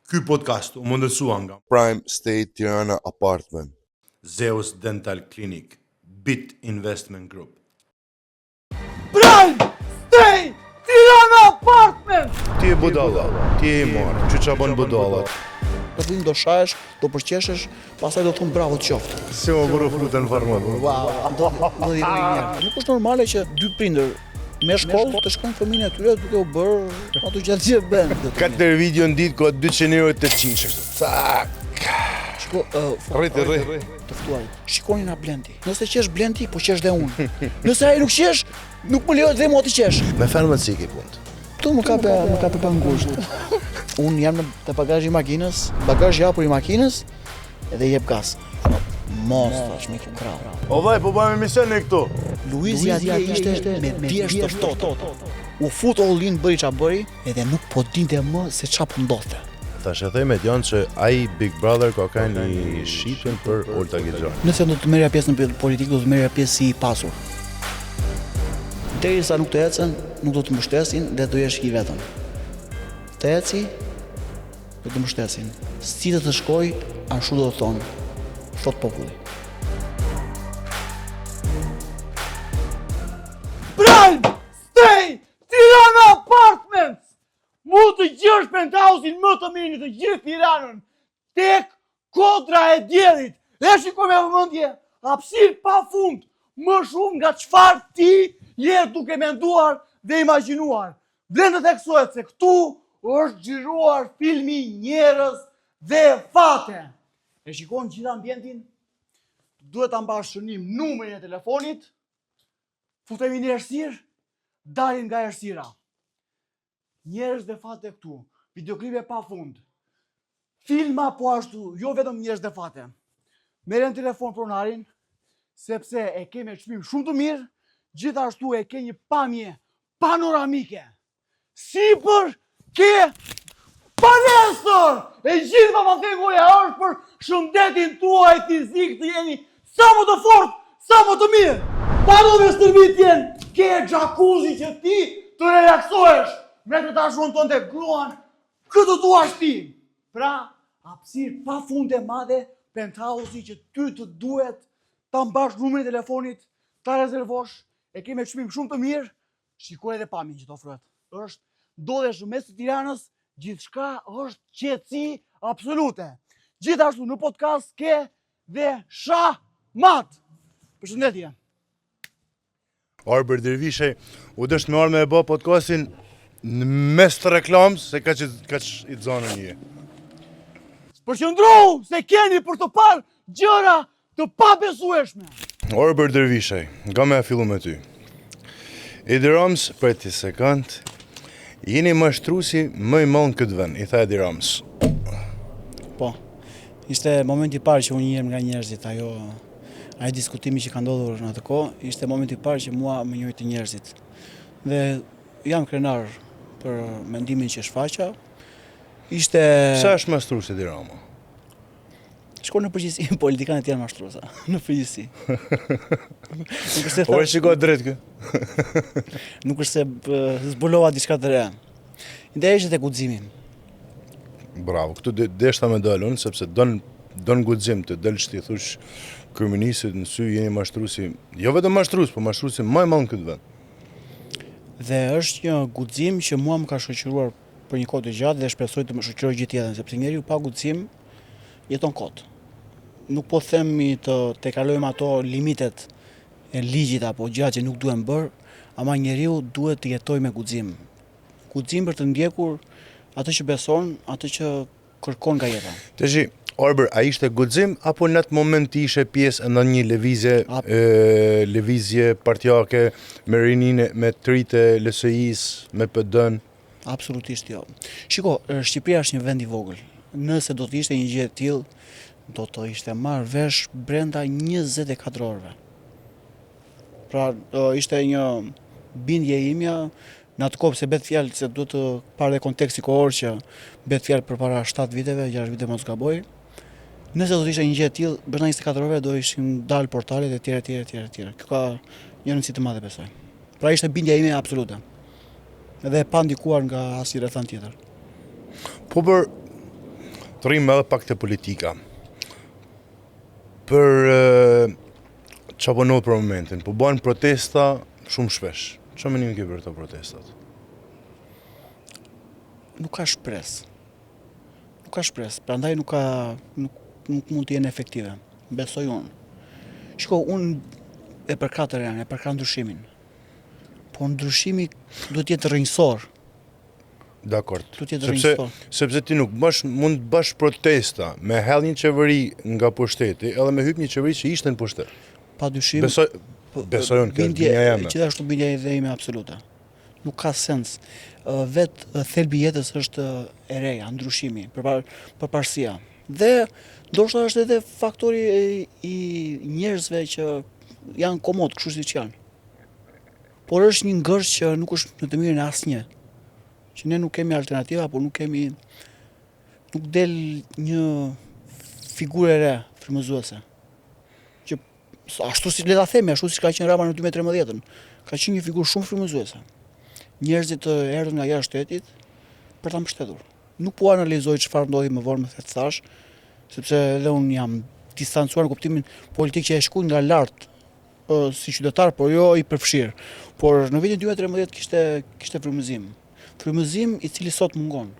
Ky podcast u mundësua nga Prime State Tirana Apartment, Zeus Dental Clinic, Bit Investment Group. Prime State Tirana Apartment! Ti e budalla, ti e i marë, që qa bën budallat. Do të do shahesh, do përqeshesh, pastaj do të thonë bravo të qoftë. Si më bërë frutën farmat. Do i mirë. Nuk është normale që dy prindër me shkollë të shkojnë fëmijën e tyre duke u bërë ato gjatë gjithë bën. 4 video në ditë ka 200 euro të 800. Cak. Shiko, Rri. të ftuarit. Shikoni na Blendi. Nëse qesh Blendi, po qesh dhe unë. Nëse ai nuk qesh, nuk më lejohet dhe mua të qesh. Me farmaci ke punë. Tu më kape pa ngusht. Unë jam në te bagazhi i makinës, bagazhi hapur i makinës, edhe jep gas. Mos tash me krau. O vaj, po bëjmë emision e këtu. Luizi atje ishte me thjesht të ftohtë. U fut Ollin bëri ç'a bëri, edhe nuk po dinte më se ç'a po ndodhte. Tash e thej me Dion që ai Big Brother ka kanë një shitën për Olta Gixhan. Nëse do të merrja pjesë në politikë, do të merrja pjesë si i pasur. Derisa nuk të ecën, nuk do të mbështesin dhe do jesh i vetëm. Të eci, do të mbështesin. Si të shkoj, ashtu do të thonë, thot populli. Prime State Tirana Apartments! Mu të gjesh penthouse-in më të mirë në të gjithë Tiranën, tek kodra e diellit. Dhe shikoj me vëmendje, hapësirë pa fund, më shumë nga çfarë ti je duke menduar dhe imagjinuar. Vlen të theksohet se këtu është xhiruar filmi Njerëz dhe Fate. E shikon gjithë ambientin, duhet ta mbash shënim numrin e telefonit, futemi në errësirë, dalim nga errësira. Njerëz dhe Fate këtu, videoklipe pa fund. Filma po ashtu, jo vetëm Njerëz dhe Fate. Merren telefon pronarin, sepse e ke me çmim shumë të mirë, gjithashtu e ke një pamje panoramike. Sipër ke palestër! E gjithë pamathengoja është për shëndetin tuaj fizik të jeni sa më të fort, sa më të mirë. Pano me stërvitjen, ke jacuzzi që ti të relaksohesh. Me të tashuan tonë të gruan, këtë tu ashtë ti. Pra, hapësirë pa fund e madhe, penthouse-i që ty të duhet ta mbash numrin e telefonit, ta rezervosh, e ke me çmim shumë të mirë, shikoj edhe pamjen që të ofrohet. Ndodhesh në mes të Tiranës, gjithçka është qetësi absolute. Gjithashtu në podcast ke dhe Shamat. Përshëndetje. Arber Dervishej, u dësht me arme e bë podcastin në mes të reklamës, se ka që i të zonën një. Përqëndru se keni për të parë gjëra të pabesueshme. Arber Dervishej, nga me fillu me ty. Edi Rams, për ti sekund, jeni mashtrusi më i madh në këtë vend, i tha Edi Rams. Po, ishte momenti i parë që unë njihem nga njerëzit, ai diskutimi që ka ndodhur në atë kohë, ishte momenti i parë që mua më njohit të njerëzit. Dhe jam krenar për mendimin që shfaqa. Ishte... Sa është mashtrusi Edi Rama? Shko në përgjithësi, politikanët janë mashtruesa, në përgjithësi. O e shiko drejt kë? Nuk është se zbulova diçka të re. Ideja ishte te guximi. Bravo, këtu deshta me dalë unë, sepse don guxim të dalësh ti thush kryeministit në sy jeni mashtrusi, jo vetëm mashtrues, po mashtrusi më i madh në këtë vend. Dhe është një guxim që mua më ka shoqëruar për një kohë të gjatë dhe shpresoj të më shoqërojë gjithë jetën, sepse njeriu pa guxim jeton kot. Nuk po themi të kalojmë ato limitet e ligjit apo gjëra që nuk duhen bërë, ama njeriu duhet të jetojë me guxim. Guxim për të ndjekur atë që beson, atë që kërkon nga jeta. Tashi, Arber, a ishte guxim apo në atë moment ti ishe pjesë në një lëvizje partijake me rininë, me tritë LSI-s, me PD-n? Absolutisht jo. Shiko, Shqipëria është një vend i vogël. Nëse do të ishte një gjë e tillë, do të ishte marrë vesh brenda 24 orëve. Pra, ishte një bindje imja në atë kohë, se bet fjalë, se duhet të parë dhe konteksti kohor që bet fjalë përpara 7 viteve, 6 vite mos gaboj. Nëse do të ishte një gjë e tillë, brenda 24 orëve do ishin dalë portalet e tjera. Kjo ka një rëndësi të madhe, besoj. Pra ishte bindja ime absolute. Edhe e pa ndikuar nga asnjë rrethant tjetër. Po për Thrim edhe pak të politika. Për që po ndodh për momentin, po bëhen protesta shumë shpesh. Çfarë mendimi ke për këto protestat? Nuk ka shpresë. Nuk ka shpresë, prandaj nuk mund të jenë efektive. Besoj unë. Shiko, unë e përkatër janë, e përkat ndryshimin. Po ndryshimi duhet të jetë rrënjësor. Dakord. Duhet të jetë rrënjësor. Sepse ti nuk mund të bësh protesta me hell një qeveri nga pushteti, edhe me hyp një qeveri që ishte në pushtet. Padyshim. Besoj unë, kjo është bindja jeme. Gjithashtu bindja ime absolute. Nuk ka sens. Vetë thelbi i jetës është e reja, ndryshimi, përparësia. Dhe ndoshta është edhe faktori i njerëzve që janë komod, kështu siç janë. Por është një ngërç që nuk është në të mirën e asnjë. Që ne nuk kemi alternativa, por nuk del një figurë e re frymëzuese. Që ashtu si le ta themi, ashtu siç ka qenë Rama në 2013-ën, ka qenë një figurë shumë frymëzuese. Njerëzit erdhën nga jashtë shtetit për ta mbështetur. Nuk po analizoj çfarë ndodhi më vonë, më the thash, sepse edhe unë jam distancuar në kuptimin politik që e shkoj nga lart si qytetar, por jo i përfshirë. Por në vitin 2013 kishte frymëzim. Frymëzim i cili sot mungon.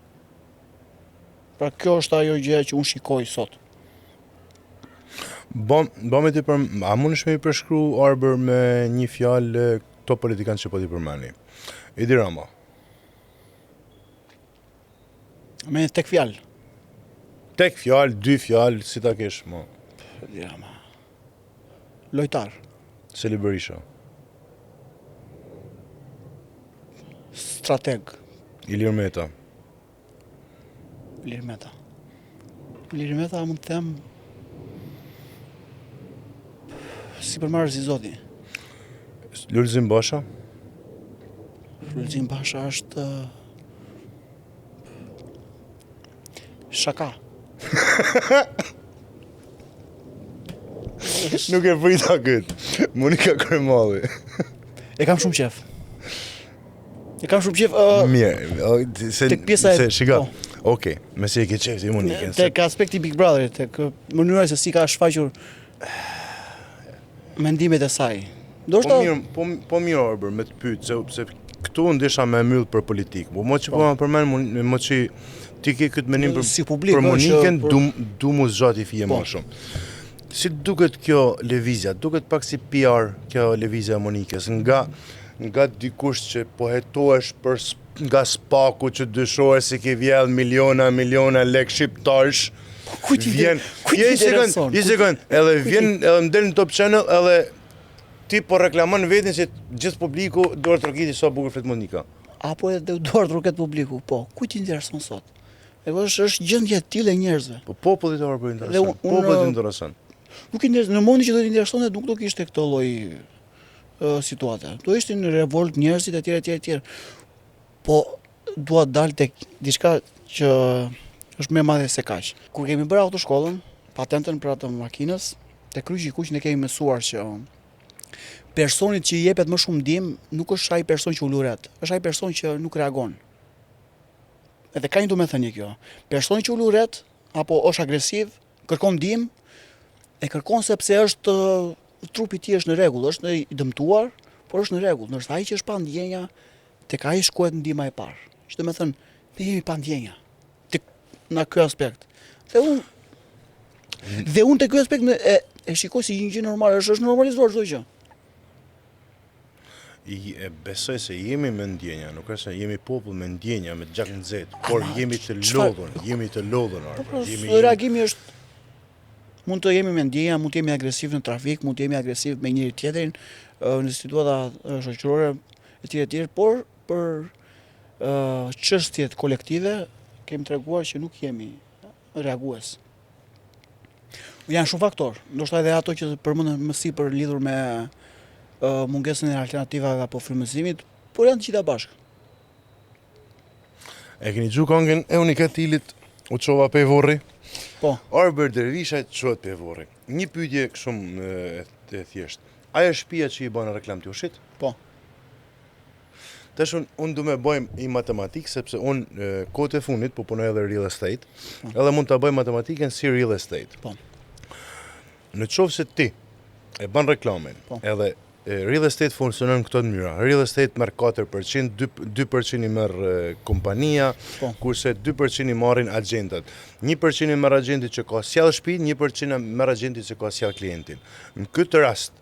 Pra kjo është ajo gjë që unë shikoj sot. Bëmë ti a mundesh me i përshkru Arber me një fjalë këto politikanë që po ti përmeni? Edi Rama. Me tek fjalë. Tek fjalë, dy fjalë, si ta kesh më? Edi Rama. Lojtar. Seli Berisha. Strateg. Ilir Meta. Ilir Meta. Ilir Meta mund të them si përmarrës i Zoti. Lulzim Basha. Lulzim Basha është shaka. Nuk e prita këtë. Monika Kremalli. E kam shumë qef. Mirë, tek pjesa e shika. Okej, me si e ke qef ti Monikën. Tek aspekti Big Brotherit, tek mënyra se si ka shfaqur mendimet e saj. Po mirë Arber, me të pyet, se këtu ndesha me myll për politikë. Po mo që po më përmend, mo që ti ke këtë mendim për Monikën, du mu zgjati fije më shumë. Si duket kjo lëvizja? Duket pak si PR kjo lëvizja e Monikës, nga dikush që po hetohesh nga spaku që dyshohesh se ke vjell miliona lek shqiptarsh. Kujt i intereson? Një sekond, edhe vjen edhe më del në Top Channel edhe ti po reklamon vetin se gjithë publiku duhet të rrokiti sa bukur flet Monika. Apo edhe duhet të rroket publiku, po. Kujt i intereson sot? Është gjendje e tillë e njerëzve. Po popullit e Arber intereson. Popullit intereson. Nuk i intereson, në momentin që do të interesonte nuk do kishte këtë lloj situate. Do ishte në revolt njerëzit etj. Po dua dal tek diçka që është më e madhe se kaq. Kur kemi bërë autoshkollën, patentën për atë makinës, te kryqi i kuq ne kemi mësuar që personit që i jepet më shumë ndihmë nuk është ai person që u luret, është ai person që nuk reagon. Edhe ka një domethënie kjo. Personi që u luret apo është agresiv, kërkon ndihmë, e kërkon sepse është trupi i tij është në rregull, është i dëmtuar, por është në rregull. Ndërsa ai që është pa ndjenja, tek ai shkohet ndihma e parë. Që do të thënë, ne jemi pa ndjenja. Në ky aspekt. Dhe unë te ky aspekt e shikoj si një gjë normale, është normalizuar çdo gjë. E besoj se jemi me ndjenja, nuk është se jemi popull me ndjenja, me gjak nxehtë, por jemi të lodhur, Reagimi është mund të jemi me ndjenja, mund të jemi agresiv në trafik, mund të jemi agresiv me njëri tjetrin në situata shoqërore etj, por për çështjet kolektive kemi treguar që nuk jemi reagues. Janë shumë faktor, ndoshta edhe ato që përmendën më sipër lidhur me mungesën e alternativave apo frymëzimit, por janë të gjitha bashkë. E keni dëgjuar këngën e Unikatilit, u çova pe vorri? Po. Arber Dervisha çohet pe vorri. Një pyetje shumë e thjeshtë. Ajo shtëpia që i bën reklam ti ushit? Po. Tash unë du me bëj i matematikë, sepse unë kohët e fundit, po punoj edhe real estate, edhe mund të bëj matematikën si real estate. Po. Në qoftë se ti e bën reklamin, Po. edhe real estate funksionon në këto mënyra. Real estate merr 4%, 2% i merr kompania, Po. kurse 2% i marrin agjentat. 1% i merr agenti që ka sjell shtëpinë, 1% merr agenti që ka sjell klientin. Në këtë rast,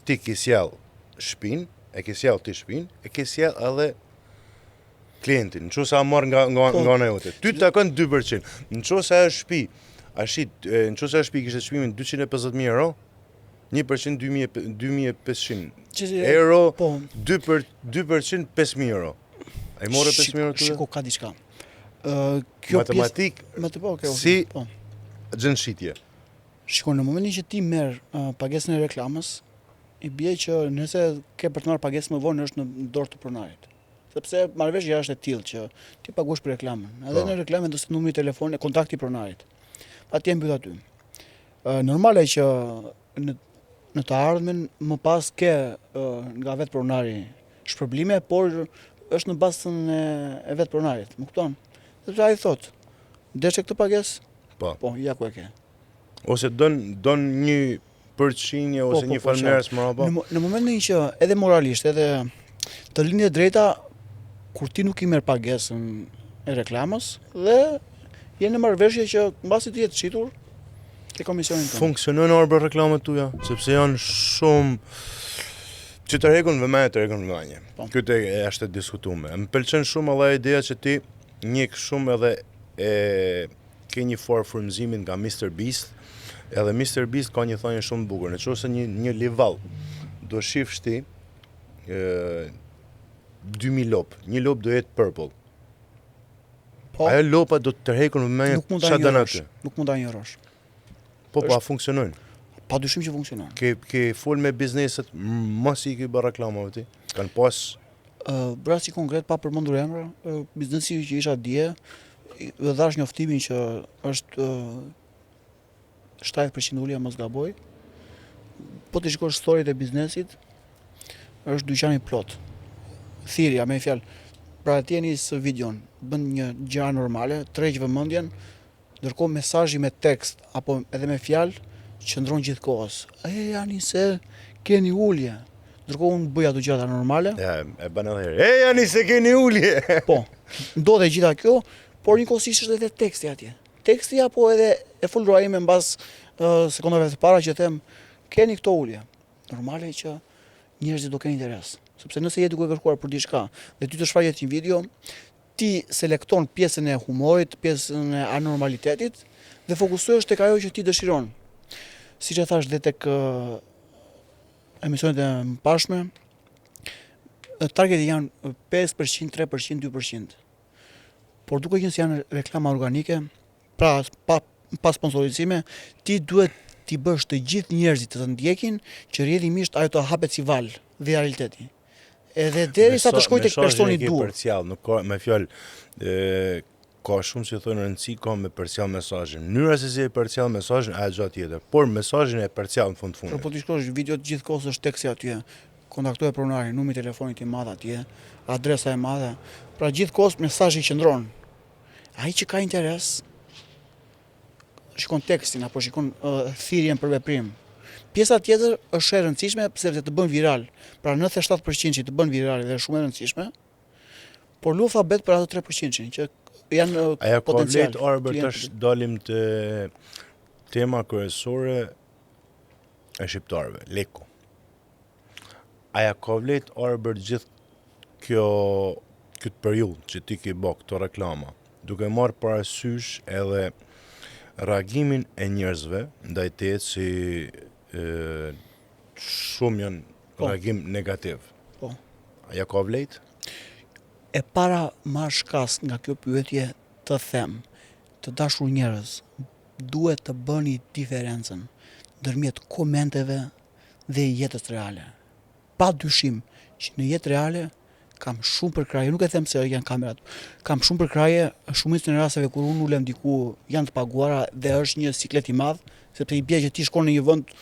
ti ke sjell shtëpinë, e ke sjell ti shtëpinë, e ke sjell edhe klientin. Në qoftë se a marr nga ana jote. Ty të takon 2%. Në qoftë se ajo shtëpi, në qoftë se ajo shtëpi kishte çmimin 250.000 euro, 1% 2.500 euro, Po. 2% 5.000 euro. A i more 5.000 euro të Shiko, ka diçka. Kjo matematik si po. gjënshitje. Shiko, në momentin që ti merr pagesën e reklamës, i bie që nëse ke për të marrë pagesë më vonë është në dorë të pronarit. Sepse marrëveshja është e tillë që ti paguash për reklamën. Edhe Po. në reklamë do të numri i telefonit e kontakti i pronarit. Atje mbyll aty. Normale që në të ardhmen më pas ke nga vetë pronari shpërblime, por është në bazën e vetë pronarit, më kupton? Sepse ai thotë, deshe këtë pagesë? Po. Po, ja ku e ke. Ose don një përqinje ose një falënderës më rapa. Në momentin që edhe moralisht, edhe të lindje drejta, kur ti nuk i merr pagesën e reklamës dhe je në marrëveshje që mbasi të jetë shitur ke komisionin tonë. Funksionojnë orë reklamat tuja, sepse janë shumë që të rregun vëmendje, të rregun vëmendje. Po. Këtë është e diskutuar. Më pëlqen shumë edhe ideja që ti njeh shumë edhe ke një forë frymëzimin nga Mr Beast. Edhe Mr Beast ka një thënie shumë bukur. Nëse një livall do shifsh ti 2000 lop, një lop do jetë purple. Po, Ajo lopa do të tërheqën vëmendje nuk mund ta çfarë don njërosh. aty. Nuk mund ta njërosh. Po, a funksionojnë? Padyshim që funksionon. Ke fol me bizneset, mos i ke bërë reklamave ti. Kanë pas Rasti konkret pa përmendur emra, biznesi që isha dje, dhe dhash njoftimin që është 7% ulja mos gaboj. Po të shikosh storyt e biznesit, është dyqani plot. Thirrja, me fjalë, pra ti jeni së videon, bën një gjë normale, tërheq vëmendjen, ndërkohë mesazhi me tekst apo edhe me fjalë qëndron gjithkohës. Ani se keni ulje. Ndërkohë unë bëj ato gjëra normale. ja, e bën edhe herë. E jani se keni ulje. Po, ndodhe gjitha kjo, por njëkohësisht është edhe teksti atje. Teksti apo edhe e folura ime mbas sekondave të para që them keni këto ulje. Normale që njerëzit do kenë interes. Sepse nëse je duke kërkuar për diçka dhe ty të shfaqet një video, ti selekton pjesën e humorit, pjesën e anormalitetit dhe fokusohesh tek ajo që ti dëshiron. Siç e thash dhe tek emisionet e mëparshme, targeti janë 5%, 3%, 2%. Por duke qenë se janë reklama organike, pra pa sponsorizime, ti duhet t'i bësh të gjithë njerëzit të ndjekin që rrjedhimisht ajo të hapet si val dhe realiteti. Edhe derisa të shkojë tek personi i duhur. Nuk ka me fjalë ka shumë që thonë rëndësi ka me përcjell mesazhin. Mënyra se si e përcjell mesazhin është gjë tjetër, por mesazhin e përcjell në fund fundit. Po ti shkosh videot gjithkohës është teksti aty. Kontaktoje pronarin, numri i telefonit i madh atje, adresa e madhe. Pra gjithkohës mesazhi qëndron. Ai që ka interes shikon tekstin apo shikon thirrjen për veprim. Pjesa tjetër është e rëndësishme sepse të bën viral. Pra 97% që të bën viral dhe është shumë e rëndësishme. Por lufta bet për ato 3% që janë Aja ka potencial. vlet Arbër tash dalim të tema kryesore e shqiptarëve, leko. Aja ka vlet Arbër gjithë këtë periudhë që ti ke bë këto reklama, duke marrë parasysh edhe reagimin e njerëzve ndaj teje si shumë janë reagim negativ. Po. Aja ka vlet? E para marr shkas nga kjo pyetje të them, të dashur njerëz, duhet të bëni diferencën ndërmjet komenteve dhe jetës reale. Pa dyshim që në jetë reale kam shumë përkraje, nuk e them se janë kamerat, kam shumë përkraje, shumicën e rasteve kur unë ulem diku janë të paguara dhe është një siklet i madh, sepse i bie që ti shkon në një vend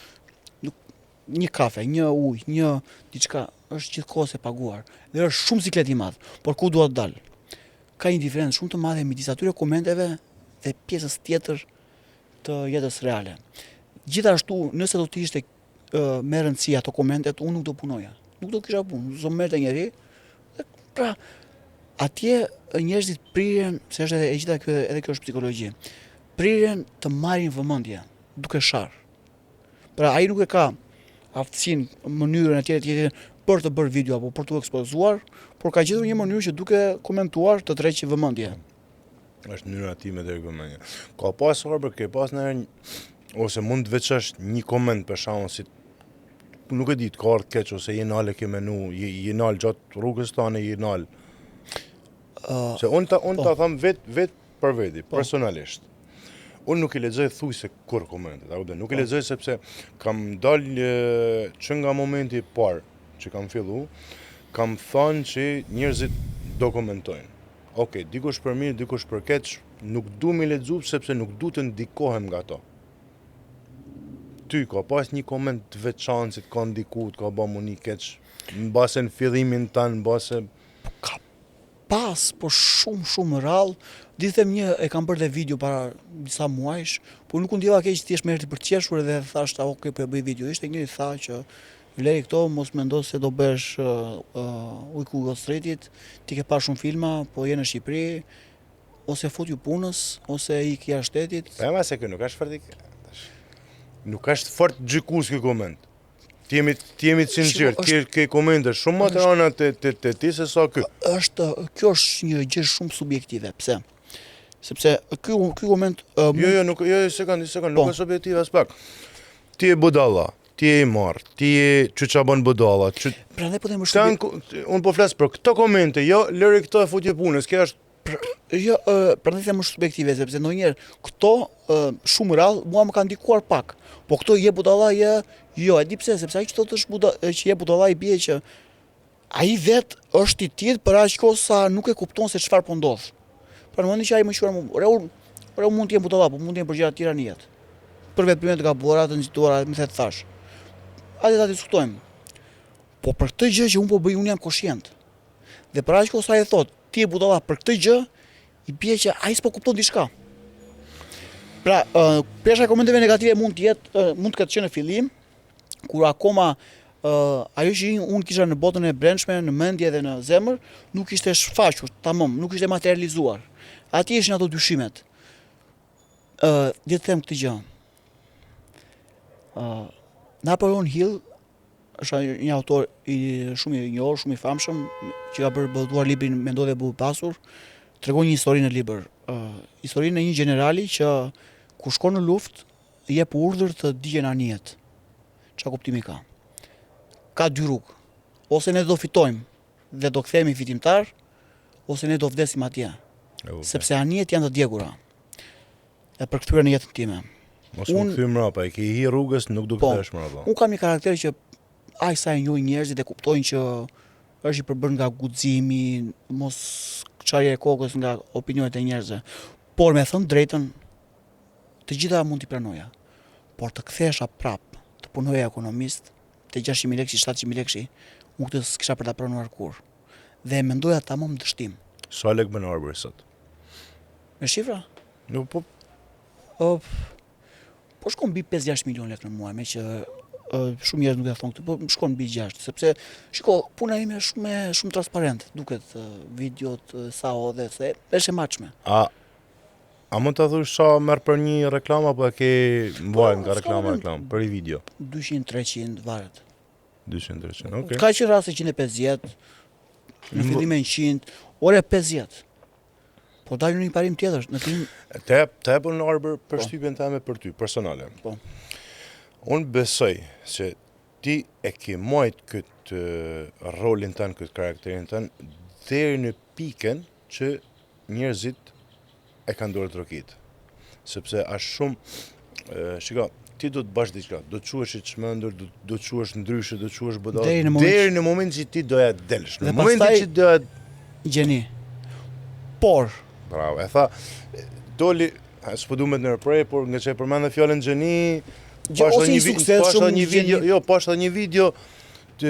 një kafe, një ujë, një diçka, është gjithkohës e paguar dhe është shumë siklet i madh, por ku dua të dal? Ka një diferencë shumë të madhe midis atyre komenteve dhe pjesës tjetër të jetës reale. Gjithashtu, nëse do të ishte me rëndësi ato komentet, unë nuk do punoja. Nuk do kisha punë, do merrte njëri. Pra, atje njerëzit prirën, se është edhe e gjitha kjo, edhe kjo është psikologji. Prirën të marrin vëmendje duke sharr. Pra ai nuk e ka aftësinë, mënyrën e tjetër për të bërë video apo për të ekspozuar, por ka gjetur një mënyrë që duke komentuar të tërheqë vëmendje. Është mënyra time deri vëmendje. Ka pas Arber, ke pas ndonjë ose mund të veçosh një koment për shkakun si nuk e di të ka ardhur keq ose je nale ke menu, je nal gjatë rrugës tani je nal. Se unë ta them vet për veti, personalisht. Unë nuk i lexoj thujse kur komentet, nuk i lexoj sepse kam dalë që nga momenti i parë që kam fillu, kam thënë që njerëzit do komentojnë. Okej, dikush për mirë, dikush për keq, nuk du mi lexu sepse nuk du të ndikohem nga to. Ty ka pas një koment të veçantë, ka ndikuar, ka bëmu një keq, mbase në fillimin tanë, mbase Ka pas, po shumë rrallë. Di them një, e kam bërë dhe video para disa muajsh, por nuk u ndjeva keq, thjesht më erdhi për të qeshur dhe thashta, okay, po e bëj video. Ishte njëri tha që lej këto, mos mendo se do bësh ujku Wall Streetit, ti ke pa shumë filma, po je në Shqipëri, ose fut ju punës, ose ik jashtë shtetit. Ema se kjo nuk është fort nuk është fort gjykues ky koment. Ti jemi të sinqert, ke komente shumë më të rënda te ti se sa ky. Kjo është një gjë shumë subjektive. Pse? Sepse ky koment nuk sekond, nuk është subjektive as pak. Ti je budalla, ti je i marr, ti je çuça bën budalla. Prandaj po them shumë. Unë po flas për këto komente, jo lëri këto e futje punës, kjo është jo, prandaj them është subjektive, sepse ndonjëherë këto shumë rrallë mua më kanë ndikuar pak. Po këto je budalla, jo, e di pse, sepse ai që thotë që je budalla i bie që ai vet është i tillë për aq kohë sa nuk e kupton se çfarë po ndodh. Pra në momentin që ai më quajë unë mund të jem budalla, po mund të jem për gjëra të tjera në jetë. Për veprime të gabuara, të nxituara, më the thash. Hajde ta diskutojmë. Po për këtë gjë që unë po bëj, unë jam koshient. Dhe për aq kohë sa ai thotë, ti je budalla për këtë gjë, i bie që ai s'po kupton diçka. Pra, pesha komenteve negative mund të ketë qenë në fillim, kur akoma ajo që unë kisha në botën e brendshme, në mendje dhe në zemër, nuk ishte shfaqur, tamam, nuk ishte materializuar. Atje ishin ato dyshimet. Le të them këtë gjë. Napoleon Hill është një autor shumë i njohur, shumë i famshëm, që ka botuar librin Mendo dhe bëhu pasur, tregon një histori në libër. Historinë e një generali që kur shkon në luftë, jep urdhër të digjen anijet. Çfarë kuptimi ka? Ka dy rrugë. Ose ne do fitojmë dhe do kthehemi fitimtar, ose ne do vdesim atje. Sepse anijet janë të djegura. E përkthyer në jetën time. Mos më kthy mrapa, e ke hi rrugës, nuk do kthehesh mrapa. Unë kam një karakter që aq sa e njohin njerëzit e kuptojnë që është i përbërë nga guximi, mos çarje e kokës nga opinionet e njerëzve. Por me thënë drejtën, të gjitha mund t'i pranoja. Por të kthehesha prap, të punoja ekonomist, te 600.000 lekë, 700.000 lekë, unë këtë s'kisha për ta pranuar kur. Dhe mendoja tamam dështim. Sa lekë bën Arber sot? Me shifra? Nuk po. Po shkon mbi 5-6 milion lekë në muaj, me që shumë njerëz nuk e thonë këtë, po shkon mbi 6, sepse shiko, puna ime është shumë transparent, duket videot sa dhe se është e matshme. A mund të thush sa merr për një reklam apo e ke mbajtur nga reklam për një video? 200-300 varet. 200-300, okay. Ka qenë raste 150, në fillim 100, ore 50. Po dalë një parim tjetër, në fillim. Te e në Arber për shtypjen time për ty, personale. Po. Unë besoj se ti e ke marrë këtë rolin tënë, këtë karakterin tënë, deri në pikën që njerëzit e kanë dorë trokit. Sepse është shumë, shiko, ti do të bash diçka, do të quhesh i çmendur, do të quhesh ndryshe, do të quhesh budall, deri në momentin që ti doja të delsh. Në momentin që doja gjeni. Por, bravo, e tha, doli, s'po du me të nërprej, por nga që e përmendë fjalën gjeni, pashta një video,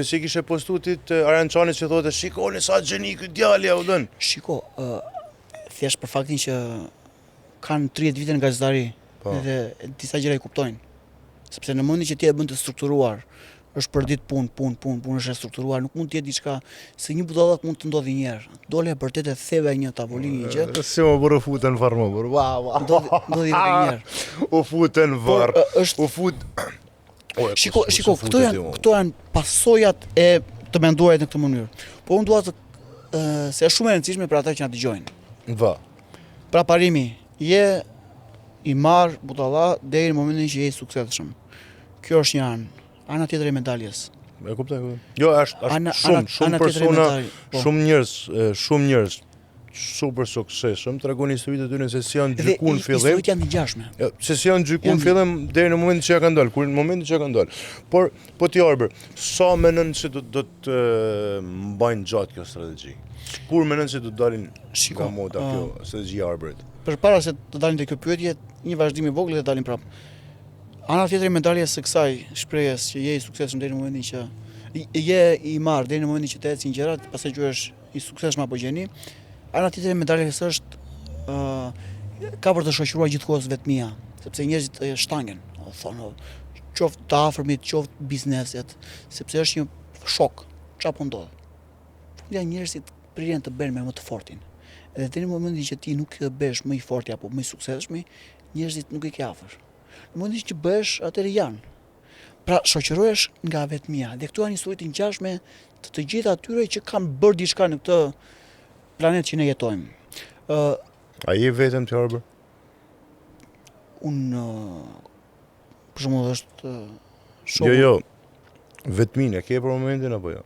si kishe postu ti të Arançanit që thote shikoni sa gjeni ky djalë u dën. Shiko, thjesht për faktin që kanë 30 vite në gazetari Po. dhe disa gjëra i kuptojnë. Sepse në momentin që ti e bën të strukturuar, është për ditë punë është e strukturuar, nuk mund të jetë diçka se një budallat mund të ndodhi një herë. Dole e vërtet e theve një tavolinë një gjë, Si më bërë u futën në varë më bërë, ndodhi vetëm një herë. U futën në varë, është u fut... Shiko, këto janë pasojat e të menduarit në këtë mënyrë. Po unë dua të se është shumë e rëndësishme për ata që na dëgjojnë. Va. Pra parimi, je i marr budalla deri në momentin që je i suksesshëm. Kjo është një anë. Ana tjetër e medaljes. E kuptoj. Jo, është Ana shumë tjetër e persona, medaljes, po. shumë njerëz super suksesshëm tregon historitë e tyre se si janë Dhe gjykuar në fillim. historitë janë të ngjashme. Se si janë gjykuar në fillim deri në momentin që ja kanë dalë, kur në momentin që ja kanë dalë. Por po ti Arber, sa mendon se do të mbajnë gjatë kjo strategji? Kur mendon se do të dalin nga moda kjo strategji Arberit? Përpara se të dalin te kjo pyetje, një vazhdim i vogël dhe dalim prapë. Ana tjetër e medaljes së kësaj shprehjes që je i suksesshëm deri në momentin që je i marr deri në momentin që të ecin gjërat, pastaj quhesh i suksesshëm apo gjeni. Ana tjetër e medaljes është ka për të shoqëruar gjithkohës vetmia, sepse njerëzit shtangen, thonë qoftë të afërmit, qoftë bizneset, sepse është një shok. Çfarë po ndodh? Fundja njerëzit prirën të bëjnë me më të fortin. Edhe deri në momentin që ti nuk bëhesh më i forti apo më i suksesshëm, njerëzit nuk i ke afër. Në momentin që bëhesh, atëherë janë. Pra shoqërohesh nga vetmia. Dhe këtu janë historitë të ngjashme të gjithë atyre që kanë bërë diçka në këtë planet që ne jetojmë. A je vetëm ti Arber? Unë për shembull është shoku. Jo. Vetmin e ke për momentin apo jo?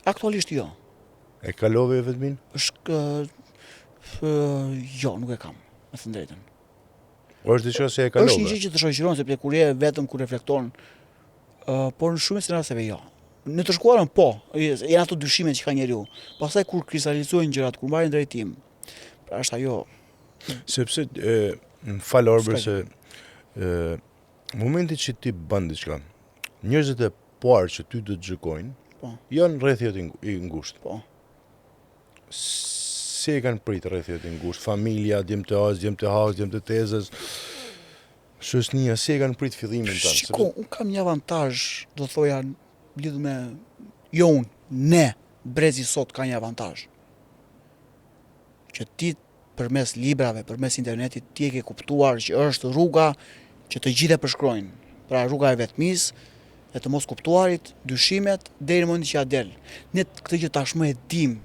Aktualisht jo. E kalove vetmin? Është jo, nuk e kam, me thënë drejtën. O është diçka se e kalove? Është një gjë që të shoqëron sepse kur je vetëm, kur reflekton, por në shumë se rasteve jo. Në të shkuarën po, janë ato dyshimet që ka njeriu. Pastaj kur kristalizojnë gjërat, kur marrin drejtim, pra është ajo. Sepse në fal Arber se momenti që ti bën diçka, njerëzit e parë që ty do të gjykojnë, Po. janë rrethjet i ngushtë. Po. Si e kanë prit rrethjet e ngushtë? Familja, djemë të as, djemë të has, djemë të tezës, shoqënia, si e kanë prit fillimin tanë? Shiko, unë kam një avantazh, do thoja, lidhur me jo unë, ne, brezi sot ka një avantazh. Që ti përmes librave, përmes internetit, ti e ke kuptuar që është rruga që të gjithë e përshkrojnë. Pra rruga e vetmisë, e të mos kuptuarit, dyshimet, deri në momentin që ja del. Ne këtë gjë tashmë e dim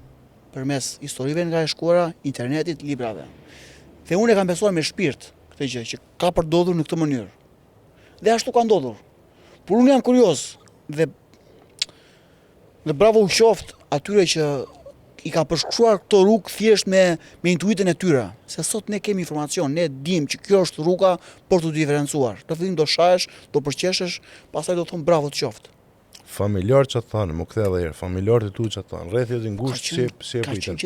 përmes historive nga e shkuara, internetit, librave. Dhe unë e kam besuar me shpirt këtë gjë që ka përdodhur në këtë mënyrë. Dhe ashtu ka ndodhur. Por unë jam kurioz dhe bravo u qoft atyre që i ka përshkruar këto rrugë thjesht me intuitën e tyre. Se sot ne kemi informacion, ne dim që kjo është rruga për të diferencuar. Në fillim do shahesh, do përqeshesh, pastaj do thonë bravo të qoftë. Familjar që thanë, më kthe edhe herë, familjar të tu që thanë, rrethjet e ngushtë si e pritën.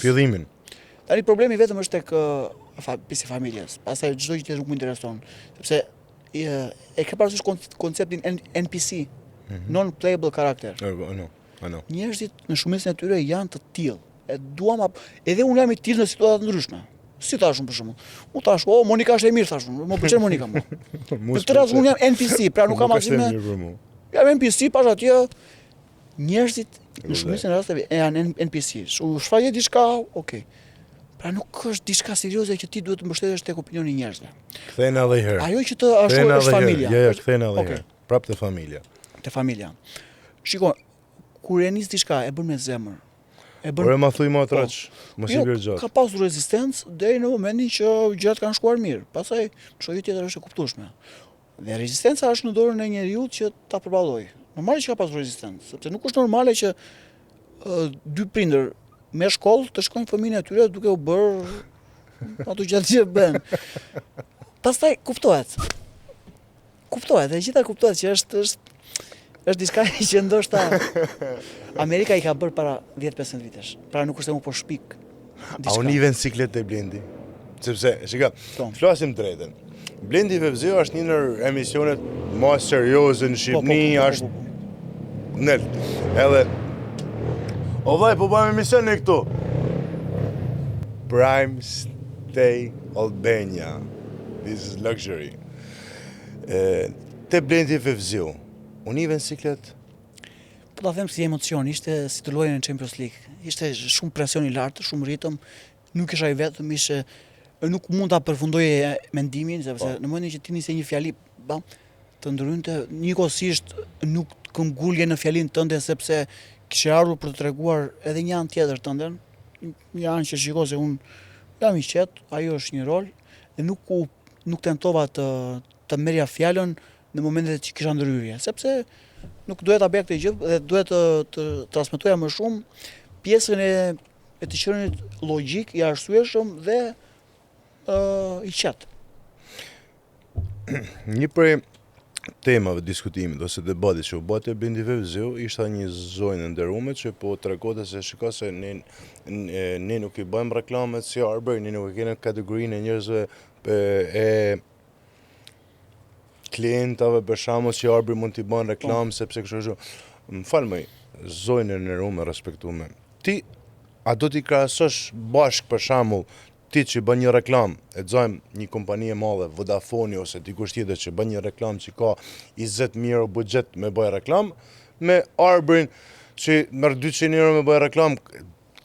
Fillimin. Tani problemi vetëm është tek pjesë e familjes. Pastaj çdo gjë tjetër nuk më intereson, sepse e ke parasysh konceptin NPC, non-playable character. Ano. Njerëzit në shumicën e tyre janë të tillë. E duam edhe unë jam i tillë në situata të ndryshme. Si thash unë për shembull. Unë thash, Monika është e mirë thash unë. Më pëlqen Monika mua. Në këtë rast unë jam NPC, pra nuk kam asgjë me. Jam NPC pas atje. Njerëzit në shumicën e rasteve janë NPC. Shfaqet diçka, okay. Pra nuk është diçka serioze që ti duhet të mbështetesh tek opinioni i njerëzve. Kthejnë edhe herë. Ajo që të ashtu është familja. Jo, kthejnë edhe herë. Prapë te familja. Te familja. Shiko, kur e nis diçka e bën me zemër. Por e ma thuj ma traç, mos i bjerë gjatë. Ka pasur rezistencë deri në momentin që gjërat kanë shkuar mirë. Pastaj çdo tjetër është e kuptueshme. Dhe rezistenca është në dorën e njeriu që ta përballojë. Normale që ka pasur rezistencë, sepse nuk është normale që dy prindër me shkollë të shkojnë fëmijën e tyre duke u bërë ato gjatë që bën. Pastaj kuptohet. Kuptohet, e gjitha kuptohet që është diçka që ndoshta Amerika i ka bërë para 10-15 vitesh. Pra nuk është e më po shpik. A unë i ven siklet e Blendi? Sepse, shika, flasim drejtën. Blendi Vevzeu është një ndër emisionet më serioze në Shqipëri, është nel. Edhe o vaj, po bëjmë emision në këtu. Prime Stay Albania. This is luxury. Te Blendi Fevziu. Unë i në siklet. Po ta them si emocion, ishte si të luajë në Champions League. Ishte shumë presion i lartë, shumë ritëm. Nuk isha i vetëm, nuk mund ta përfundoje mendimin, sepse në momentin që ti nisi një fjali, të ndrynte, njëkohësisht nuk këmbgulje në fjalinë tënde sepse kishe ardhur për të treguar edhe një anë tjetër tënden, një anë që shiko se unë jam i qetë, ajo është një rol, dhe nuk tentova të merja fjalën në momentet që kisha ndryrje, sepse nuk duhet ta bëja këtë gjë dhe duhet të transmetoja më shumë pjesën e të qenit logjik, i arsyeshëm dhe i qetë. Një prej temave diskutimit ose debatit që u bë te Blendi Fevziu ishte një zonjë nderuar që po tregonte se shiko se ne nuk i bëjmë reklamet si Arbër, ne nuk e kemi kategorinë e njerëzve e klientave për shembull që Arbër mund t'i bën reklam sepse kështu. Më fal më, zonjë e nderuar, respektueme. Ti a do t'i krahasosh bashk për shembull ti që bën një reklam, e xojmë një kompani e madhe, Vodafone ose dikush tjetër që bën një reklam që ka 20.000 euro buxhet me bëj reklam, me Arbrin që merr 200 euro me bëj reklam,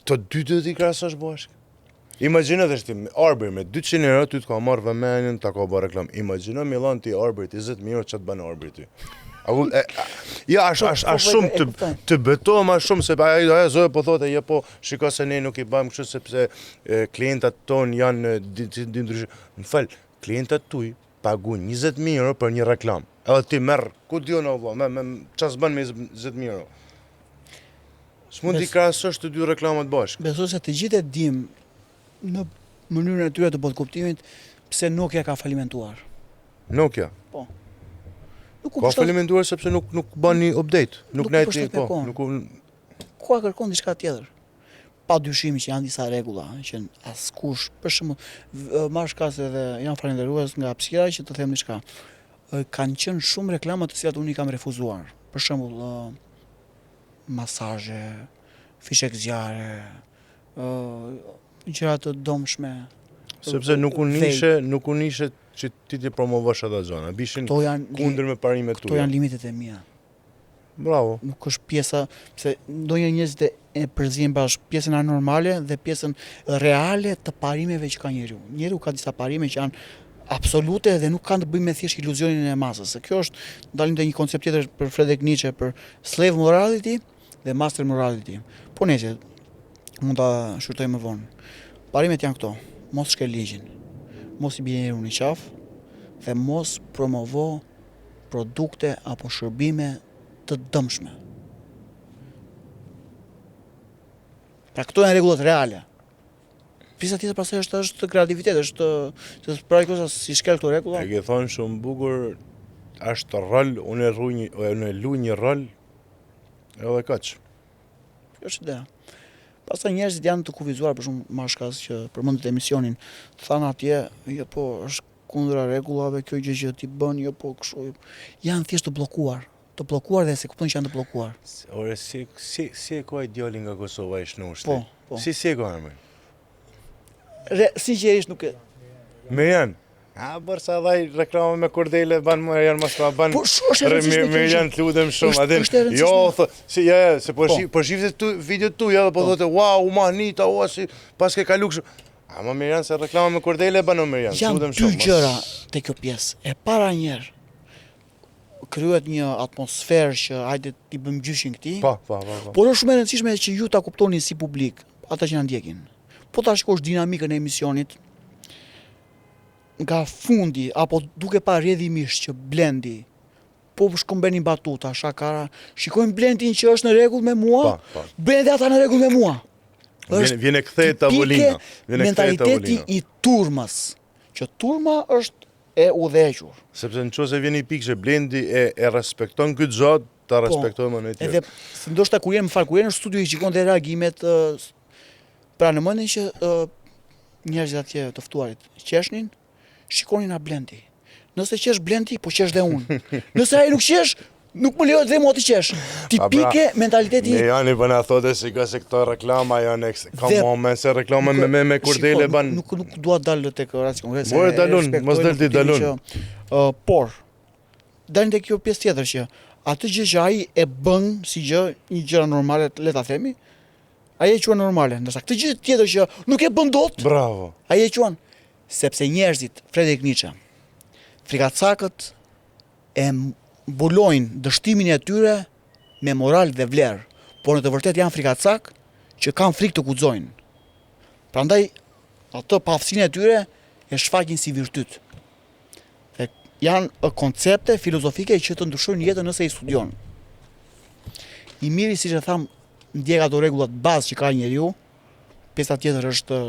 të dy do t'i krahasosh bashkë. Imagjino tash ti Arbri me 200 euro ty të ka marrë vëmendjen ta ka bërë reklam. Imagjino Millan ti Arbrit 20.000 euro ç't bën Arbri ty. Ja, është shumë të betohem më shumë se ajo zoja po thotë ja po shiko se ne nuk i bëjmë kështu sepse klientat tonë janë ndryshë. Më fal, klientat tuaj paguajnë 20.000 euro për një reklam. Edhe ti merr, ku diun valla, çfarë s'bën me 20.000 euro? S'mund t'i krahasosh të dy reklamat bashkë. Besoj se të gjithë e dim në mënyrën e tyre të botëkuptimit pse Nokia ka falimentuar. Nokia. Po. Ka falimentuar sepse nuk bën një update, nuk najti po, Ku kërkon diçka tjetër. Pa dyshimi që janë disa rregulla që askush, për shembull, marrësh kas edhe janë falendërues nga hapësira që të them diçka. Kanë qenë shumë reklama të cilat unë i kam refuzuar. Për shembull, masazhe, fishek zjarre, gjëra të domshme. Sepse nuk u nishe që ti t'i promovosh ato zona. Bishin kundër me parimet tua. Këto janë limitet e mia. Bravo. Nuk është pjesa, se ndonjë njerëzit e përzien bashkë pjesën anormale dhe pjesën reale të parimeve që ka njeriu. Njeriu ka disa parime që janë absolute dhe nuk kanë të bëjnë me thjesht iluzionin e masës. Se kjo është, dalim te një koncept tjetër për Friedrich Nietzsche, për slave morality dhe master morality. Po nëse mund ta shurtoj më vonë. Parimet janë këto: mos shkel ligjin, mos i bie njeriu në qafë dhe mos promovo produkte apo shërbime të dëmshme. Pra këto janë rregullat reale. Pjesa tjetër pastaj është kreativitet, është se pra cosa si shkel këto rregulla. E ke thonë shumë bukur, është rol, unë luaj një rol edhe kaq. Kjo është ide. Pastaj njerëzit janë të kufizuar, për shumë mashkas që përmendet emisionin, thanë atje, jo po, është kundra rregullave, kjo gjë që ti bën, jo po kështu. Janë thjesht të bllokuar dhe se kuptojnë që janë të bllokuar. Ore si e ka djalin nga Kosova i shnushti? Po. Si e ka emrin? Sinqerisht nuk e. Mirjan. Bërsa dhaj reklama me kordele ban më janë mas pa ban. Po është rëndësishme. Mirjan të lutem shumë atë. Jo, se po shifte tu video tu ja po thotë wow, u mahnita o si pas ke kalu kështu. Ama Mirjan se reklama me kordele ban Mirjan, të lutem shumë. Janë dy gjëra te kjo pjesë. E para njerë kryhet një atmosferë që hajde t'i bëjmë gjyshin këtij. Po. Por është shumë e rëndësishme që ju ta kuptoni si publik, ata që na ndjekin. Po ta shikosh dinamikën e emisionit nga fundi apo duke pa rrjedhimisht që Blendi po shkëmbeni batuta, shakara, shikojmë Blendin që është në rregull me mua, Blendi ata në rregull me mua. Vjen e kthehet tavolina, mentaliteti i turmës, që turma është e udhëhequr. Sepse nëse vjen i pikë që Blendi e respekton këtë zot, ta respektojmë ne tjerë. Edhe ndoshta kur jemi në studio i shikonte reagimet pra në momentin që njerëzit atje të ftuarit qeshnin, shikonin na Blendi. Nëse qesh Blendi, po qesh dhe unë. Nëse ai nuk qesh, Nuk më lejohet dhe mua të qesh. Tipike mentaliteti. Ne janë i bëna thote si ka se këto reklama janë ka moment se reklama me kurdele ban. Nuk dua të dalë tek rasti konkret. More dalun, mos del ti dalun. Por dalin tek kjo pjesë tjetër që atë gjë që ai e bën si gjë, një gjë normale, le ta themi, ai e quan normale, ndërsa këtë gjë tjetër që nuk e bën dot, Bravo. ai e quan sepse njerëzit, Friedrich Nietzsche, frikacakët e mbulojnë dështimin e tyre me moral dhe vlerë, por në të vërtet janë frikacak që kanë frikë të guxojnë. Prandaj atë paaftësinë e tyre e shfaqin si virtyt. Dhe janë koncepte filozofike që të ndryshojnë jetën nëse i studion. I miri, siç e tham, ndjek ato rregullat bazë që ka njeriu, pjesa tjetër është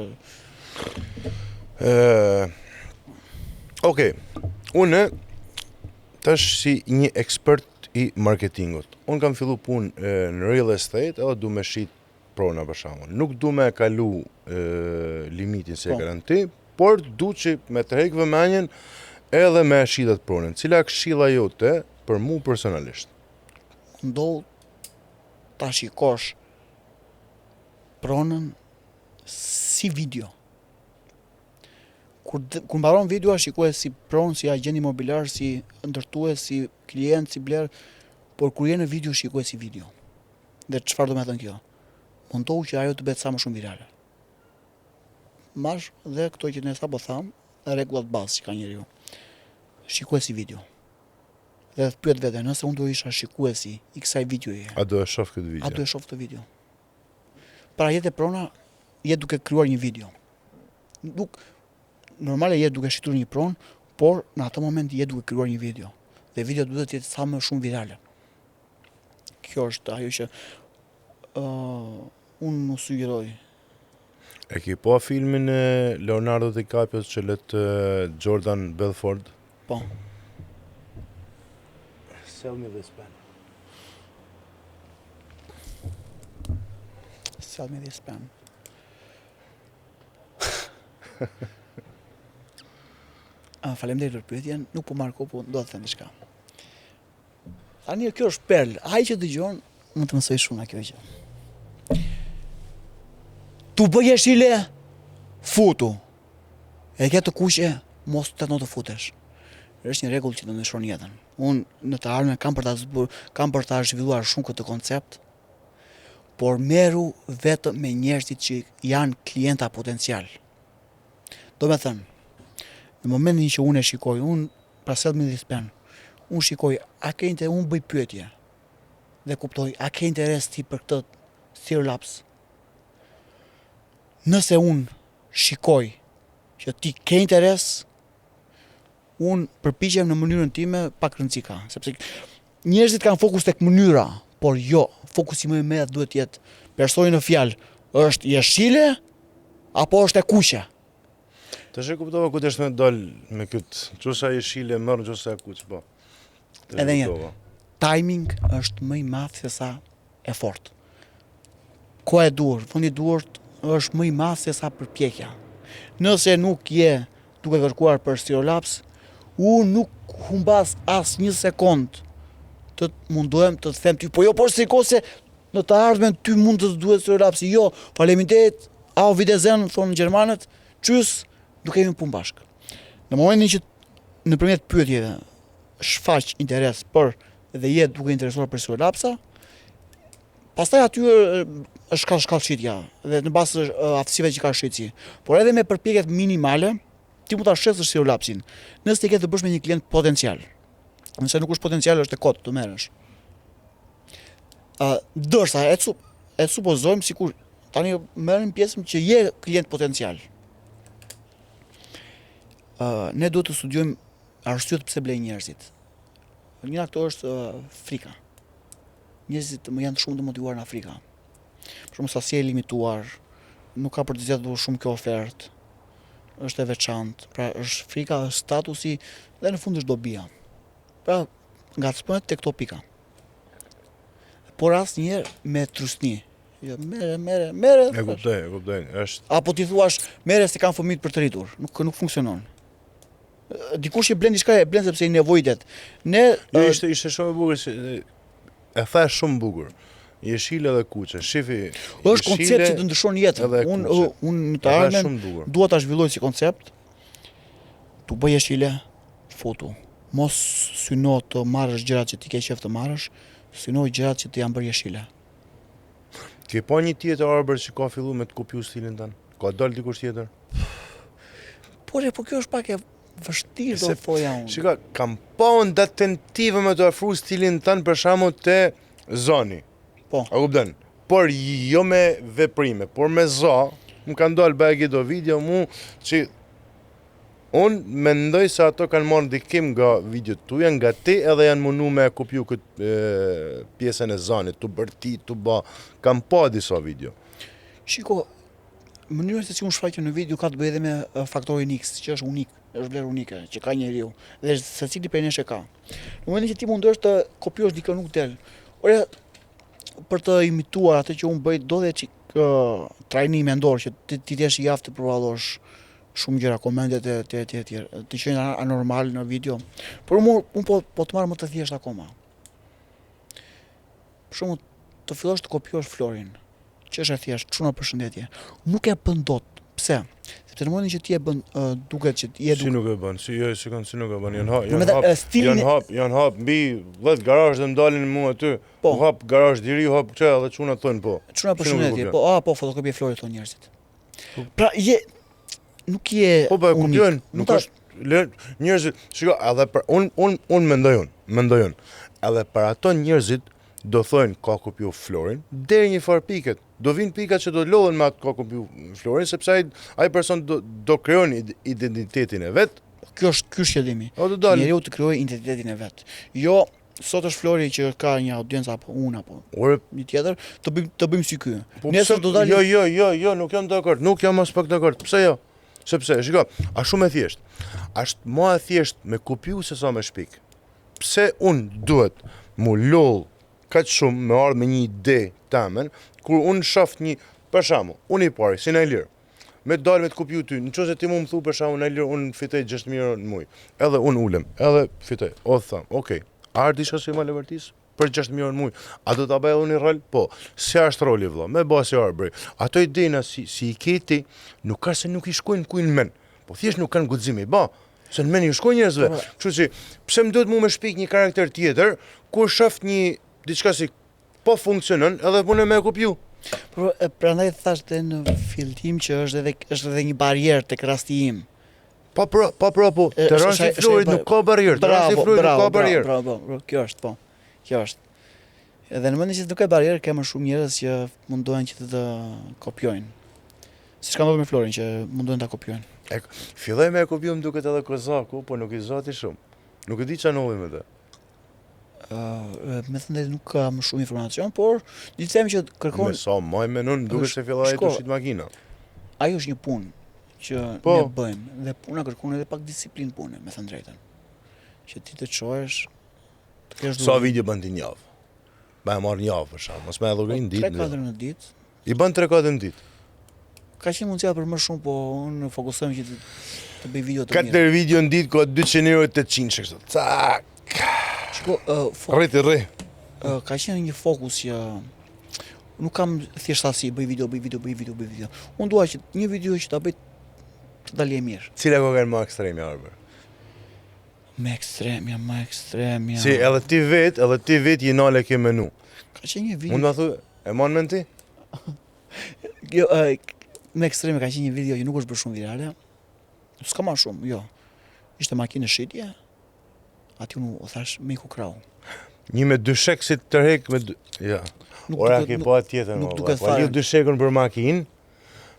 Okej. Unë tash si një ekspert i marketingut. Unë kam fillu punë në real estate, edhe du me shit prona për shembull. Nuk du me kalu limitin se garanti, por du që me tërheq vëmendjen edhe me shitat pronën. Cila këshilla jote për mu personalisht? Ndoll ta shikosh pronën si video. Kur mbaron videoa shikohet si pronë, si agent imobiliar, si ndërtues, si klient, si bler, por kur je në video shikohet si video. Dhe çfarë do të thënë kjo? Mundohu që ajo të bëhet sa më shumë virale. Mash dhe këto që ne sapo tham, rregullat bazë që ka njeriu. Shikohet si video. Dhe të pyet veten, nëse unë do isha shikuesi i kësaj videoje, A do e shoh këtë video? a do e shoh këtë video? Pra jetë e prona, jetë duke krijuar një video. Normale jetë duke shitur një pronë, por në atë moment jetë duke krijuar një video. Dhe video duhet të jetë sa më shumë virale. Kjo është ajo që unë më sugjeroj. E ki po filmin e Leonardo DiCaprio që let Jordan Belfort? Po. Sell me this pen. Sell me this pen. Faleminderit për pyetjen, nuk po marr kohë, po do të them diçka. Tani kjo është perlë, ai që dëgjon mund të mësoj shumë nga kjo gjë. Tu bëje shile, futu. E ke të kuqe, mos të të futesh. Është një rregull që të ndryshon jetën. Unë në të ardhmen kam për ta zhvilluar shumë këtë koncept, por merru vetëm me njerëzit që janë klienta potencial. Do me thënë, në momentin që unë e shikoj, pra sell me this pen, unë shikoj, unë bëj pyetje dhe kuptoj, a ke interes ti për këtë Stereolabs? Nëse unë shikoj që ti ke interes, unë përpiqem në mënyrën time pak rëndësi ka, sepse njerëzit kanë fokus tek mënyra, por jo, fokusi më i madh duhet të jetë personi në fjalë, është jeshile apo është e kuqe? Të shë kuptova ku të është me dollë me këtë, qësa jeshile mërë, qësa e kuqë, po. Edhe një, timing është më i madh se sa effort. Koha e duhur, fundi i duhurt është më i madh se sa përpjekja. Nëse nuk je duke kërkuar për Stereolabs, unë nuk humbas as një sekond të mundohem të them ty, po jo por se në të ardhmen ty mund të duhet Stereolabs. Jo, faleminderit, au wiedersehen thonë gjermanët, tschüss, do kemi punë bashkë. Në momentin që nëpërmjet pyetjeve shfaq interes për dhe je duke interesuar për Stereolabsa, pastaj aty është shkallëqitja dhe në bazë të aftësive që ka shitësi. Por edhe me përpjekjet minimale, ti mund ta shesësh Stereolabsin. Nëse ti ke të bësh me një klient potencial. Nëse nuk është potencial, është e kot, të merresh. Dërsa e supozojmë sikur tani merrem pjesën që je klient potencial. Ne duhet të studiojmë arsyet pse blejnë njerëzit. Një nga këto është frika. Njerëzit janë shumë të motivuar në Afrika. Për shembull, sasia e limituar, nuk ka për të zgjatur shumë kjo ofertë. Është e veçantë, pra është frika, është statusi dhe në fund është dobia. Pra ngacmohet tek këto pika. Por asnjëherë me trusni. Jo, merre. E kuptoj, është. Apo ti thuash, merre se kanë fëmijët për të rritur. Nuk funksionon. Dikush që blen diçka e blen sepse i nevojitet. Ne Jo, ishte shumë e bukur, e tha shumë bukur. Jeshile dhe kuqe, shifi është koncept që të ndryshon jetën. edhe Unë të tha ardhmen shumë bukur. dua ta zhvilloj si koncept. Tu bëj jeshile, foto. Mos syno të marrësh gjërat që ti ke qef të marrësh, syno gjërat që të janë bërë jeshile. Ke pa një tjetër arbër që ka fillu me të kopju stilin tanë? Ka dalë dikush tjetër? Po kjo është pak e vështirë do Se- të thoja unë. Shika, kam pa unë da tentive me të afru stilin tanë për shamo të zoni. Po. A kupton? Por jo me veprime, por me za, më kanë dalë bagi do video mu që unë mendoj se ato kanë marrë ndikim nga videot tuja, nga ti edhe janë mundu me kopju këtë pjesën e zanit, të bërti, të ba, kam pa disa video. Shiko, mënyrën se si unë shfaqem në video ka të bëjë edhe me faktorin X, që është unik, është vlerë unike, që ka njeriu, dhe secili prej nesh e ka. Në momentin që ti mundosh të kopjosh dikë nuk del. Ore, për të imituar atë që unë bëj, do dhe çik trajnim mendor që ti t'jesh i aftë të përballosh shumë gjëra, komentet e tjera, të qenë anormal në video. Por unë po të marrë më të thjesht akoma. Për shembull, të fillosh të kopjosh Florin, që është e thjesht, çuna përshëndetje. Nuk e bën dot. Pse? Sepse në momentin që ti e bën duket që ti e Si nuk e bën, si nuk e bën, stilin janë hap mbi 10 garazh dhe më dalin mua aty. Po. U hap garazh diri, u hap çe edhe çuna thonë po. çuna Si nuk e përshëndetje. kupton? Po fotokopi e Florit thonë njerëzit. Pra nuk je Po e kuptojnë, nuk është njerëzit, shiko, edhe për unë mendoj unë. Edhe për ato njerëzit do thonë ka kopju Florin, deri një farë piket. Do vinë pikat që do lodhen me atë ka kopju Florin, sepse ai person do krijon identitetin e vet. Ky është qëllimi. O do dalë. Njeriu të krijojë identitetin e vet. Jo sot është Flori që ka një audiencë apo unë apo Ore, një tjetër, të bëjmë si ky. po Nesër do dalë Jo, nuk jam dakord. Nuk jam as pak dakord. Pse jo? Sepse, shiko, është shumë e thjesht. Është më e thjesht me kopju se sa me shpik. Pse unë duhet mu lol kaq shumë me ardhë me një ide tamen, kur unë shoh një, për shembull, unë i pari, si Nailir, me dalë me të kopju ty, në qëse ti mu më thu për shembull Nailir, unë fitoj 6.000 euro në muj, edhe unë ulem, edhe fitoj, o tham, okej, a është disha si ma levertis? Për 6.000 euro në muj, a do t'a bëj edhe unë një rol? Po, se është roli vëlla, me basi arbëri. Ato idejna si i keti, nuk ka se nuk i shkojnë kujnë men, po thjesht nuk kanë guxime, ba, se në men i shkojnë njerëzve. Kështu që, pse më duhet mu me shpik një karakter tjetër, kur shoh një diçka si po funksionon, edhe punë me e kopju. Por prandaj thash edhe në fillim që është edhe një barierë tek rasti im. Po, te rasti Florit nuk ka barierë, te rasti Florit nuk ka barierë. Bravo, kjo është, po. Kjo është. Edhe në momentin që nuk ka barierë, ka më shumë njerëz që mundohen që të kopjojnë. Siç ka ndodhur me Florin që mundohen ta kopjojnë. Filloj me e kopju më duket edhe Kozaku, po nuk i zati shumë. Nuk e di ç'a ndodhi me të. Me thënë nuk ka më shumë informacion, por di të them që kërkon Me sa maj menon, duket se filloi të shit makina. ajo është një punë që ne bëjmë dhe puna kërkon edhe pak disiplinë pune, me thënë drejtën. Që ti të çohesh, të kesh Sa video bën ti në javë? Ba e marr një javë për shkak, mos më e llogarin ditë. 3-4 në ditë. I bën 3-4 në ditë. Ka qenë mundësia për më shumë, po unë fokusohem që të bëj video të mirë. 4 video në ditë ka 200 euro 800 kështu. Cak. Shiko, Rri. ka qenë një fokus që nuk kam thjeshtasi bëj video. Unë dua që një video që ta bëj të dalë mirë. Cila ka qenë më ekstreme arbër? Me ekstremja. Si edhe ti vet je nale ke menu. Ka qenë një video. Mund ta thuaj, e mban mend ti? Jo, me ekstreme ka qenë një video që nuk është bërë shumë virale. S'ka ma shumë, jo. Ishte makinë shitje. Aty unë u thash me ku krau. Një me dyshek si të tërhek me ja. Ora ke pa tjetër. Nuk duket Po fare. ju dyshekun për makinë.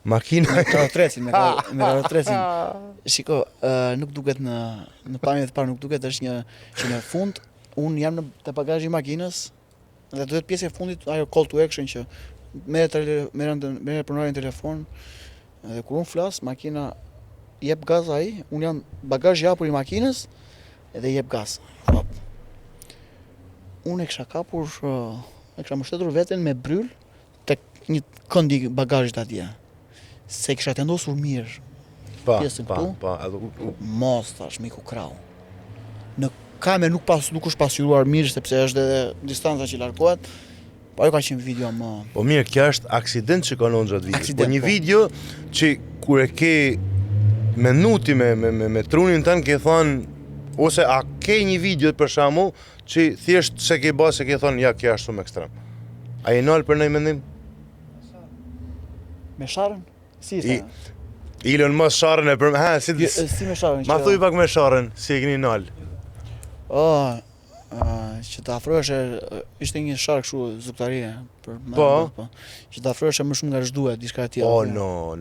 Makina Me karotresin, me karotresin. Shiko, nuk duket në pamjen e parë nuk duket, është një që në fund unë jam te bagazhi i makinës dhe duhet pjesë e fundit ajo call to action që merr pronarin telefon dhe kur unë flas makina jep gaz ai, unë jam bagazhi i hapur i makinës edhe jep gaz. Unë e kisha kapur, e kisha mbështetur veten me bryl tek një kënd i bagazhit atje. Se kisha tendosur mirë. pjesën këtu. Mos thash, miku krau. Në kamerë nuk është pasqyruar mirë sepse është edhe distanca që largohet. Po ajo ka qenë video më. Po mirë, kjo është aksident që kanon gjatë videos. Aksident, Po një po. video që kur e ke minuti me trunin tënë ke thonë, ose a ke një video për shembull që thjesht se ke bë se ke thonë ja kjo është shumë ekstrem. A je nal për ndonjë mendim? Me sharën? Si I- sa? Elon Musk sharën e për si Si me sharën? ma thuj pak me sharën, si e keni nal. Që të afrohesh ishte një shark kështu zyrtarie për Po. Që të afrohesh më shumë nga ç'duhet, diçka e tillë. Oh no,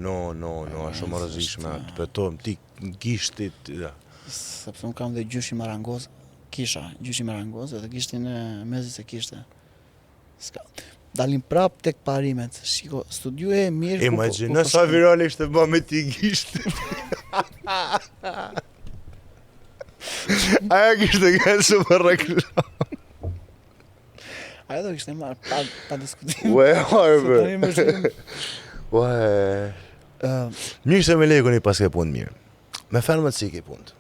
është shumë rrezikshme atë. Betom ti gishtit. Ja. Sepse unë kam dhe gjyshin marangoz, kisha gjyshin marangoz edhe gishtin e mezit se kishte. Ska. Dalim prap tek parimet. Shiko, studiuje mirë. Imagjino sa viral ishte bë me ti gisht. Aja kishte gjenë super reklam. Ajo do kishte marrë pa diskutim. Ue, harbe. Tani më shumë. Ue. Mirë se me lekun i pas ke punë mirë. Me fermat si ke punë.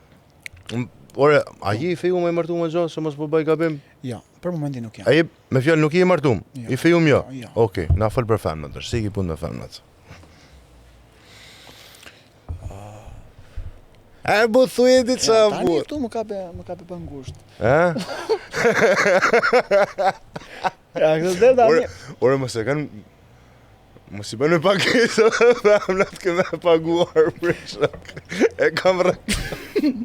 Ore, a je i feju me martu më gjatë, se mos po bëj gabim? Jo, për momentin nuk jam. A je, me fjallë nuk je i martum? Jo. I feju jo? Jo. Okej, na fol për fermat, është, si ke punë me fermat? E, bu thuje di qa, Tani bu. këtu më kape për ngusht. E? Ja, këtë dhe tani. Ore, mos e kanë... Mos i bënë pakesa dhe femnat këme paguar për shak. E kam rëtë.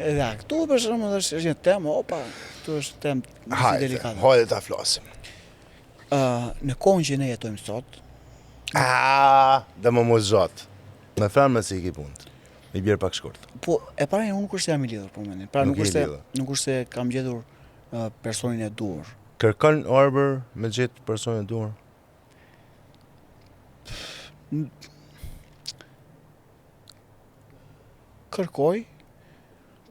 Edhe këtu për shembull është një temë, opa, këtu është temë si Hajde, delikate. hajde ta flasim. Në kohën që ne jetojmë sot, Dhe më mos gjatë. Me femnat si i ki punë. I bjerë pak shkurt. po e para unë nuk është se jam i lidhur për momentin. Pra Nuk nuk je i është lidhur. se nuk është se kam gjetur personin e duhur. Kërkon Arbër me gjithë personin e duhur? Kërkoj,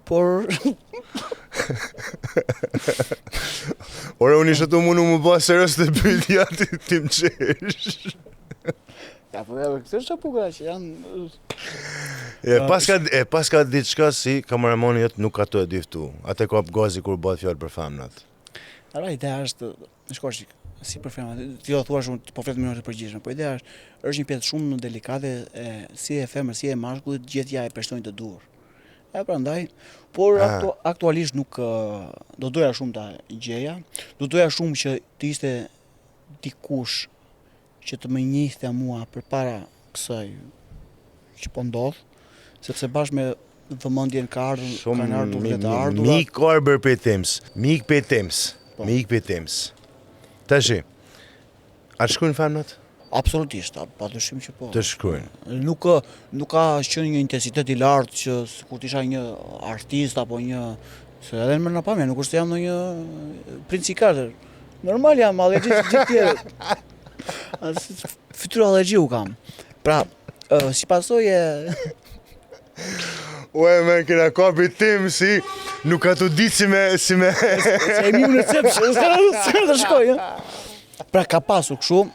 por Ore, unë ishte të mundu më ba serios të pyetja ti më qesh. ja po këtë është çapugra që janë Pas ka diçka si kameramani jetë nuk ka të e diftu. Ate ka gazi kur bëhet fjallë për femnat. Ara ideja është, shkosh si për femrat, ti do thua shumë po flet më të përgjithshme, po ideja është një pjesë shumë delikate si e femrës, si e mashkullit, gjithja e personit të duhur. E prandaj, por aktualisht nuk do doja shumë ta gjeja, do doja shumë që të ishte dikush që të më njihte mua përpara kësaj që po ndodh, sepse bashkë me vëmendjen ka kanë ardhur dhe të ardhurat. Mik Arbër për tems. Mik për tems. Po. Mik për tems. Tashi, a të shkujnë femnat? Absolutisht, padyshim që po. Të shkujnë. Nuk ka qenë një intensitet i lartë që sikur të isha një artist apo një se edhe në mërna pamja, nuk është se jam në një Prince i Carter. Normal jam allergji që gjithë tjerë. Fytyrë allergji u kam. Pra, si pasojë Ue, me kena kapi tim si nuk ka të ditë si me... se e miu në cep, s'ka të shkoj. Pra ka pasur kështu,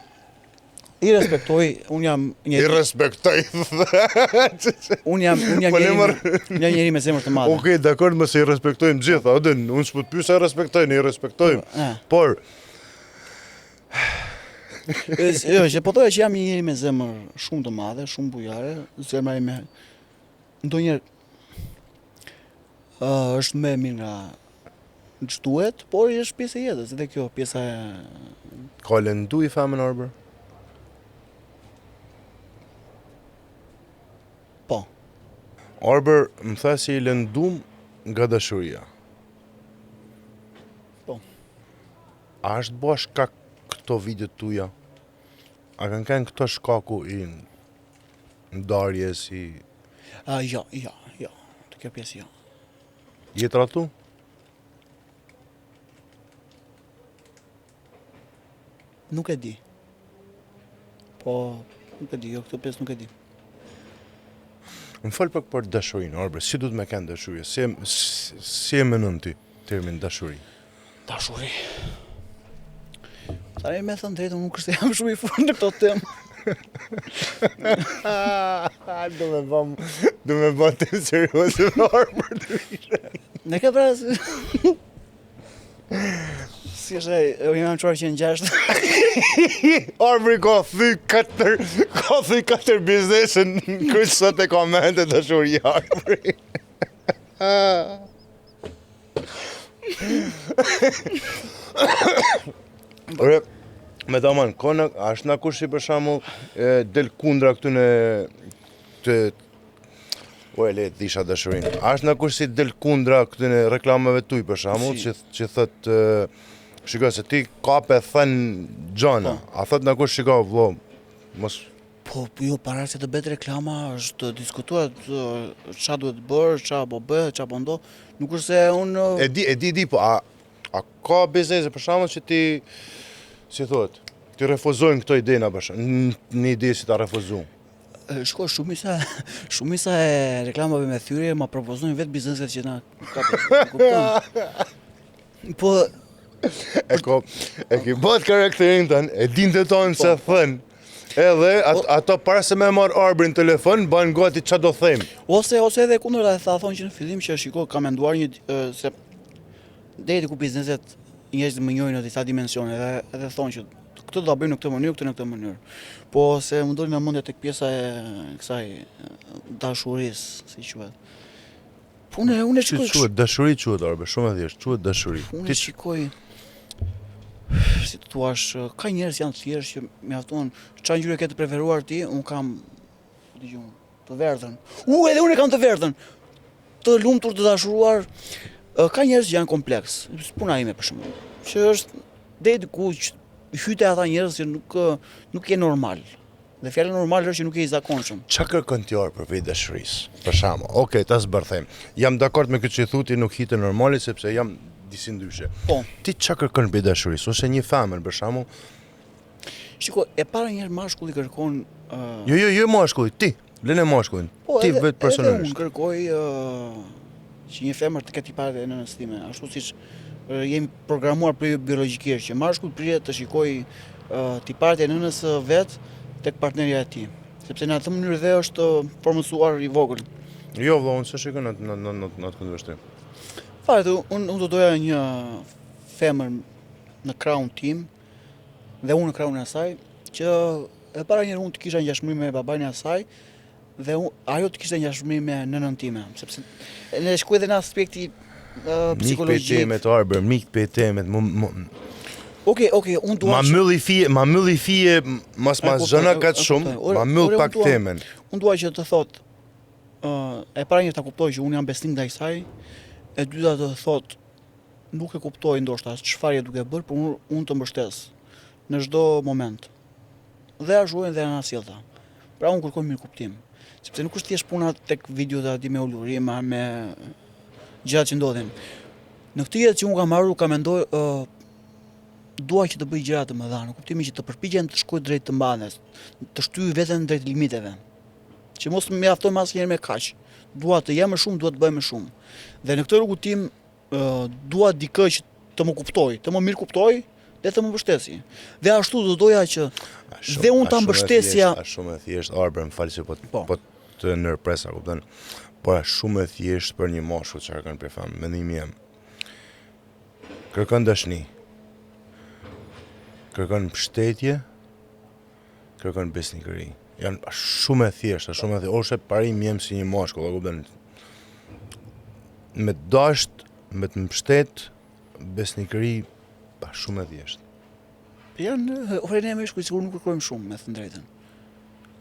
i respektoj, unë jam I respektoj. unë jam Po njeri me zemër të madhe. Okej, dakord, më se i respektojmë gjitha, odin, unë s'po të pyesa i respektojnë, i respektojmë. Por, Jo, që po thoya që jam një njeri me zemër shumë të madhe, shumë bujare, zemra ime ndonjëherë është më e mirë nga ç'duhet, por është pjesë e jetës, edhe kjo pjesa e ka lëndu i femën Arbër? po. Arbër më tha si i lëndum nga dashuria. Po. A është bo shkak këto videot tuja? A kanë kënë këto shkaku i ndarjes i... Jo, të kjo pjesë jo. Je tratu? Nuk e di. Po, nuk e di, jo, këtë pjesë nuk e di. Më falë pak për dashurinë, Arbër, si du të me kënë dashurje? Si e menon ti termin dashuri? Dashuri. Tani me thënë drejtën, nuk është se jam shumë i fortë në këto temë. Do me bëm të serioze me Arbër të ishe. Ne ka pra... Si është e jam çuar që në 6. Arbëri ka thy 4 biznese në kryq sot e ka mente dashuri Arbëri. Ore, me daman, është na kush i për shembull del kundra këtu në të o e le të disha dashurinë. Është na kush si del kundra këtu në reklamave tuaj për shembull, që thot shiko se ti kape thën gjana. A thot na kush shiko vëlla, mos Po, jo, para se të bëhet reklama, është diskutuar ç'a duhet bërë, ç'a po bëhet, ç'a po ndodh. Nuk është se unë... E di, po a ka biznese për shembull që ti, si thot, ti refuzojnë këto idena për shembull, një ide si ta refuzojnë. Shko, shumica e reklamave me thyrje ma propozojnë vetë bizneset që na kapin. Po... E ki bët karakterin tënë, e din të tonë se thënë, edhe ato para se me marrë Arbrin në telefon, banë gati që do thejmë. Ose edhe kundër dhe thonë që në fillim që shiko, ka menduar se deri ku bizneset njerëzit më njohin në disa dimensione edhe thonë që këtë do ta bëjmë në këtë mënyrë, këtë në këtë mënyrë. Po se më doli në mendje tek pjesa e kësaj dashurisë, si quhet. Po unë shikoj. Quhet dashuri quhet Arbe, shumë e thjeshtë, quhet dashuri. Unë shikoj si të thuash, ka njerëz janë thjesht që mjafton çfarë ngjyre ke të preferuar ti, un kam dëgjoj të verdhën. Edhe unë kam të verdhën. Të lumtur, të dashuruar, ka njerëz që janë kompleks. Puna ime për shembull, që është deri diku hyte ata njerëz që nuk je normal. Dhe fjala normal është që nuk je i zakonshëm. Ç'a kërkon ti për vetë dashurisë? Për shembull, okay, ta zbërthem. Jam dakord me këtë që thuti, nuk hite normale sepse jam disi ndryshe. Po. Ti ç'a kërkon për dashurisë? Ose një femër për shembull? Shiko, e para njerë mashkulli kërkon... Jo mashkulli, ti. Lënë mashkullin. Po, ti vetë personalisht. Edhe unë kërkoj që një femër të ketë tiparet e nënës time, ashtu siç jemi programuar biologjikisht, që mashkulli pritet të shikoj tiparet e nënës vet tek partnerja e tij. Sepse në atë mënyrë dhe është formësuar i vogël. Jo, vëlla, unë s'e shikoj në atë kundërshtim. Fare, unë do doja një femër në krahun tim dhe unë në krahun e asaj, që e para njerë unë të kisha ngjashmëri me babain e asaj dhe ajo të kishte ngjashmëri me nënën time, sepse ne shkoj edhe në aspekti psikologjik. Mik të Arbër, mik për temet. Okej, unë dua. Ma mylli fije mas zhëna katë shumë, ma myll pak temen. Unë dua që të thot, e para njerë ta kuptoj që unë jam besnik ndaj saj, e dyta të thot, nuk e kuptoj ndoshta çfarë duke bërë, por unë të mbështes në çdo moment. Dhe ashtu dhe ana sjellta. Pra unë kërkoj mirëkuptim, sepse nuk është thjesht puna tek videot aty me ulurima, me gjërat që ndodhin. Në këtë jetë që unë kam marrur, kam mendoj dua që të bëj gjëra të mëdha, në kuptimin që të përpiqen të shkoj drejt të mbanes, të shtyj veten drejt limiteve. Që mos më mjaftoj më asnjëherë me kaq. Dua të jem më shumë, dua të bëj më shumë. Dhe në këtë rrugëtim dua dikë që të më kuptoj, të më mirë kuptoj dhe të më mbështesi. Dhe ashtu do doja që dhe unë ta mbështesja. Është shumë e thjeshtë, Arber, më fal se po të ndërpresa, kupton. Por është shumë e thjeshtë për një moshkull që kërkon për fam, mendimi jam. Kërkon dashni. Kërkon mbështetje, kërkon besnikëri. Janë shumë e thjeshta, ose parim jem si një moshkull, kupton. Me dasht, me të mbështet, besnikëri, shumë e thjeshtë. Janë ofrene me shkuj, sigur nuk kërkojmë shumë, me thënë drejtën.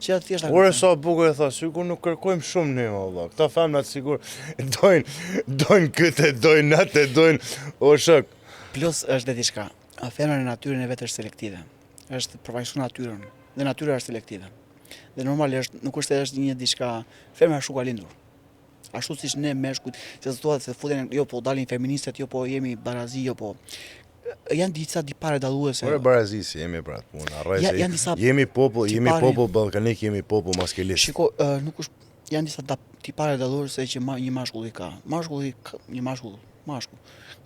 Që atë thjeshta. Ore sa bukur e tha, sigur nuk kërkojmë shumë ne, valla. Këta femrat sigur dojnë këtë, dojnë atë, dojnë o shok. Plus është dhe diçka. Femra në natyrën e vetë është selektive. Është përfaqësuar natyrën, dhe natyra është selektive. Dhe normal nuk është një diçka, femra është ka lindur. Ashtu siç ne meshkujt, se thuat se futen, jo po dalin feministët, jo po jemi barazi, jo po. Janë disa tipare dalluese. Ore barazi si jemi për atë punë. Janë disa jemi popull ballkanik, jemi popull maskulist. Shiko, nuk është janë disa tipare dalluese që një mashkull i ka. Një mashkull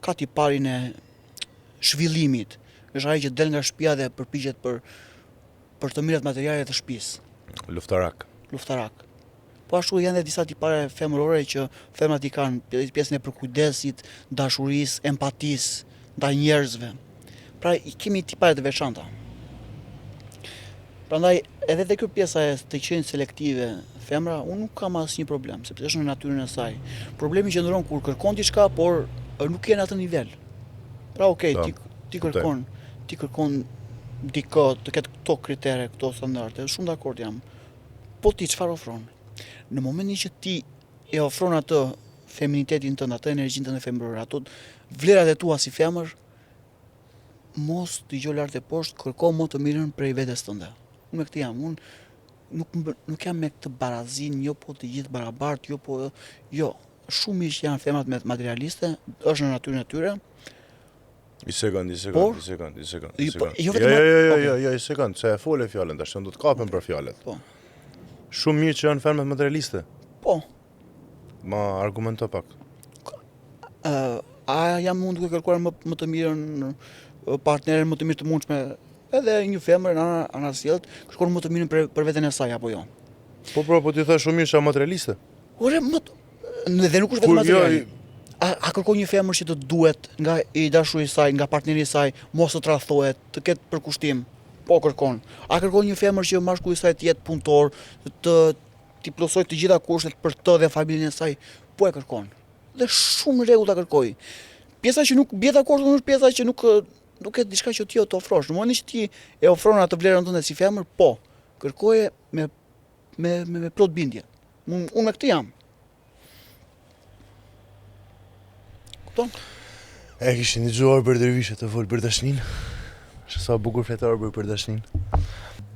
ka tiparin e zhvillimit. Është ai që del nga shtëpia dhe përpiqet për për të mirat materiale të shtëpisë. Luftarak. Luftarak. Po ashtu janë dhe disa tipare femërore që femrat i kanë pjesën e përkujdesit, dashurisë, empatisë ndaj njerëzve. Pra i kemi tipare të veçanta. Prandaj edhe te kjo pjesa e të qenë selektive femra, unë nuk kam asnjë problem, sepse është në natyrën e saj. Problemi qëndron kur kërkon diçka, por nuk je në atë nivel. Pra okay, ti kërkon dikë të ketë këto kritere, këto standarde, shumë dakord jam. Po ti çfarë ofron? Në momentin që ti e ofron atë feminitetin tënd, atë energjinë tënde femërore, ato vlerat e tua si femër, mos dëgjoj lart e poshtë, kërko më të mirën prej vetes tënde. Unë me këtë jam, unë nuk jam me këtë barazin, jo po të gjithë barabartë, jo. Shumë ish janë femrat materialiste, është në natyrën e tyre. I sekond. Jo, I sekond, se e fole fjalën, tash do të kapen për fjalët. Po. Shumë mirë që janë femrat materialiste. Po. Ma argumento pak. A jam mund duke kërkuar më të mirën partnerën, më të mirë të mundshme, edhe një femër në anasjellët, kërkon më të mirën për veten e saj apo jo? Po ti thash shumë mirë që janë materialiste. Ore, dhe nuk është vetëm materiali. A kërkon një femër që të duhet nga i dashuri i saj, nga partneri i saj, mos të tradhtohet, të ketë përkushtim? Po kërkon. A kërkon një femër që mashkulli i saj të jetë punëtor, t'i plotësoj të gjitha kushtet për të dhe familjen e saj? Po e kërkon. Dhe shumë rregull ta kërkoj. Pjesa që nuk bie dakord është pjesa që nuk ke diçka që ti të ofrosh. Në momentin që ti e ofron atë vlerën tënde si femër, po, kërkoje me plot bindje. Unë me këtë jam. Kupton? E kishin dëgjuar për Dervishe të fol për dashnin. Sa bukur fletar për dashnin.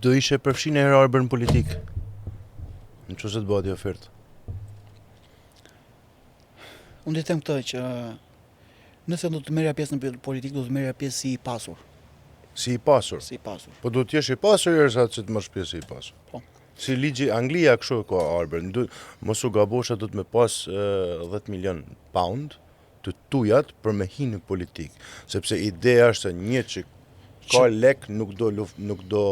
Do ishe përfshin e herë Arber në politik. Në çështë të bëhet ofertë. Unë të them këtë që nëse do të merja pjesë në politikë, do të merja pjesë si i pasur. Si i pasur? Si i pasur. Po do të jesh i pasur derisa që të marrësh pjesë i pasur. Po. Si ligji Anglia kështu ka Arber. Mos u gabosha do të më pas 10 milion pound të tujat për me hi në politikë. Sepse ideja është se një që ka lek nuk do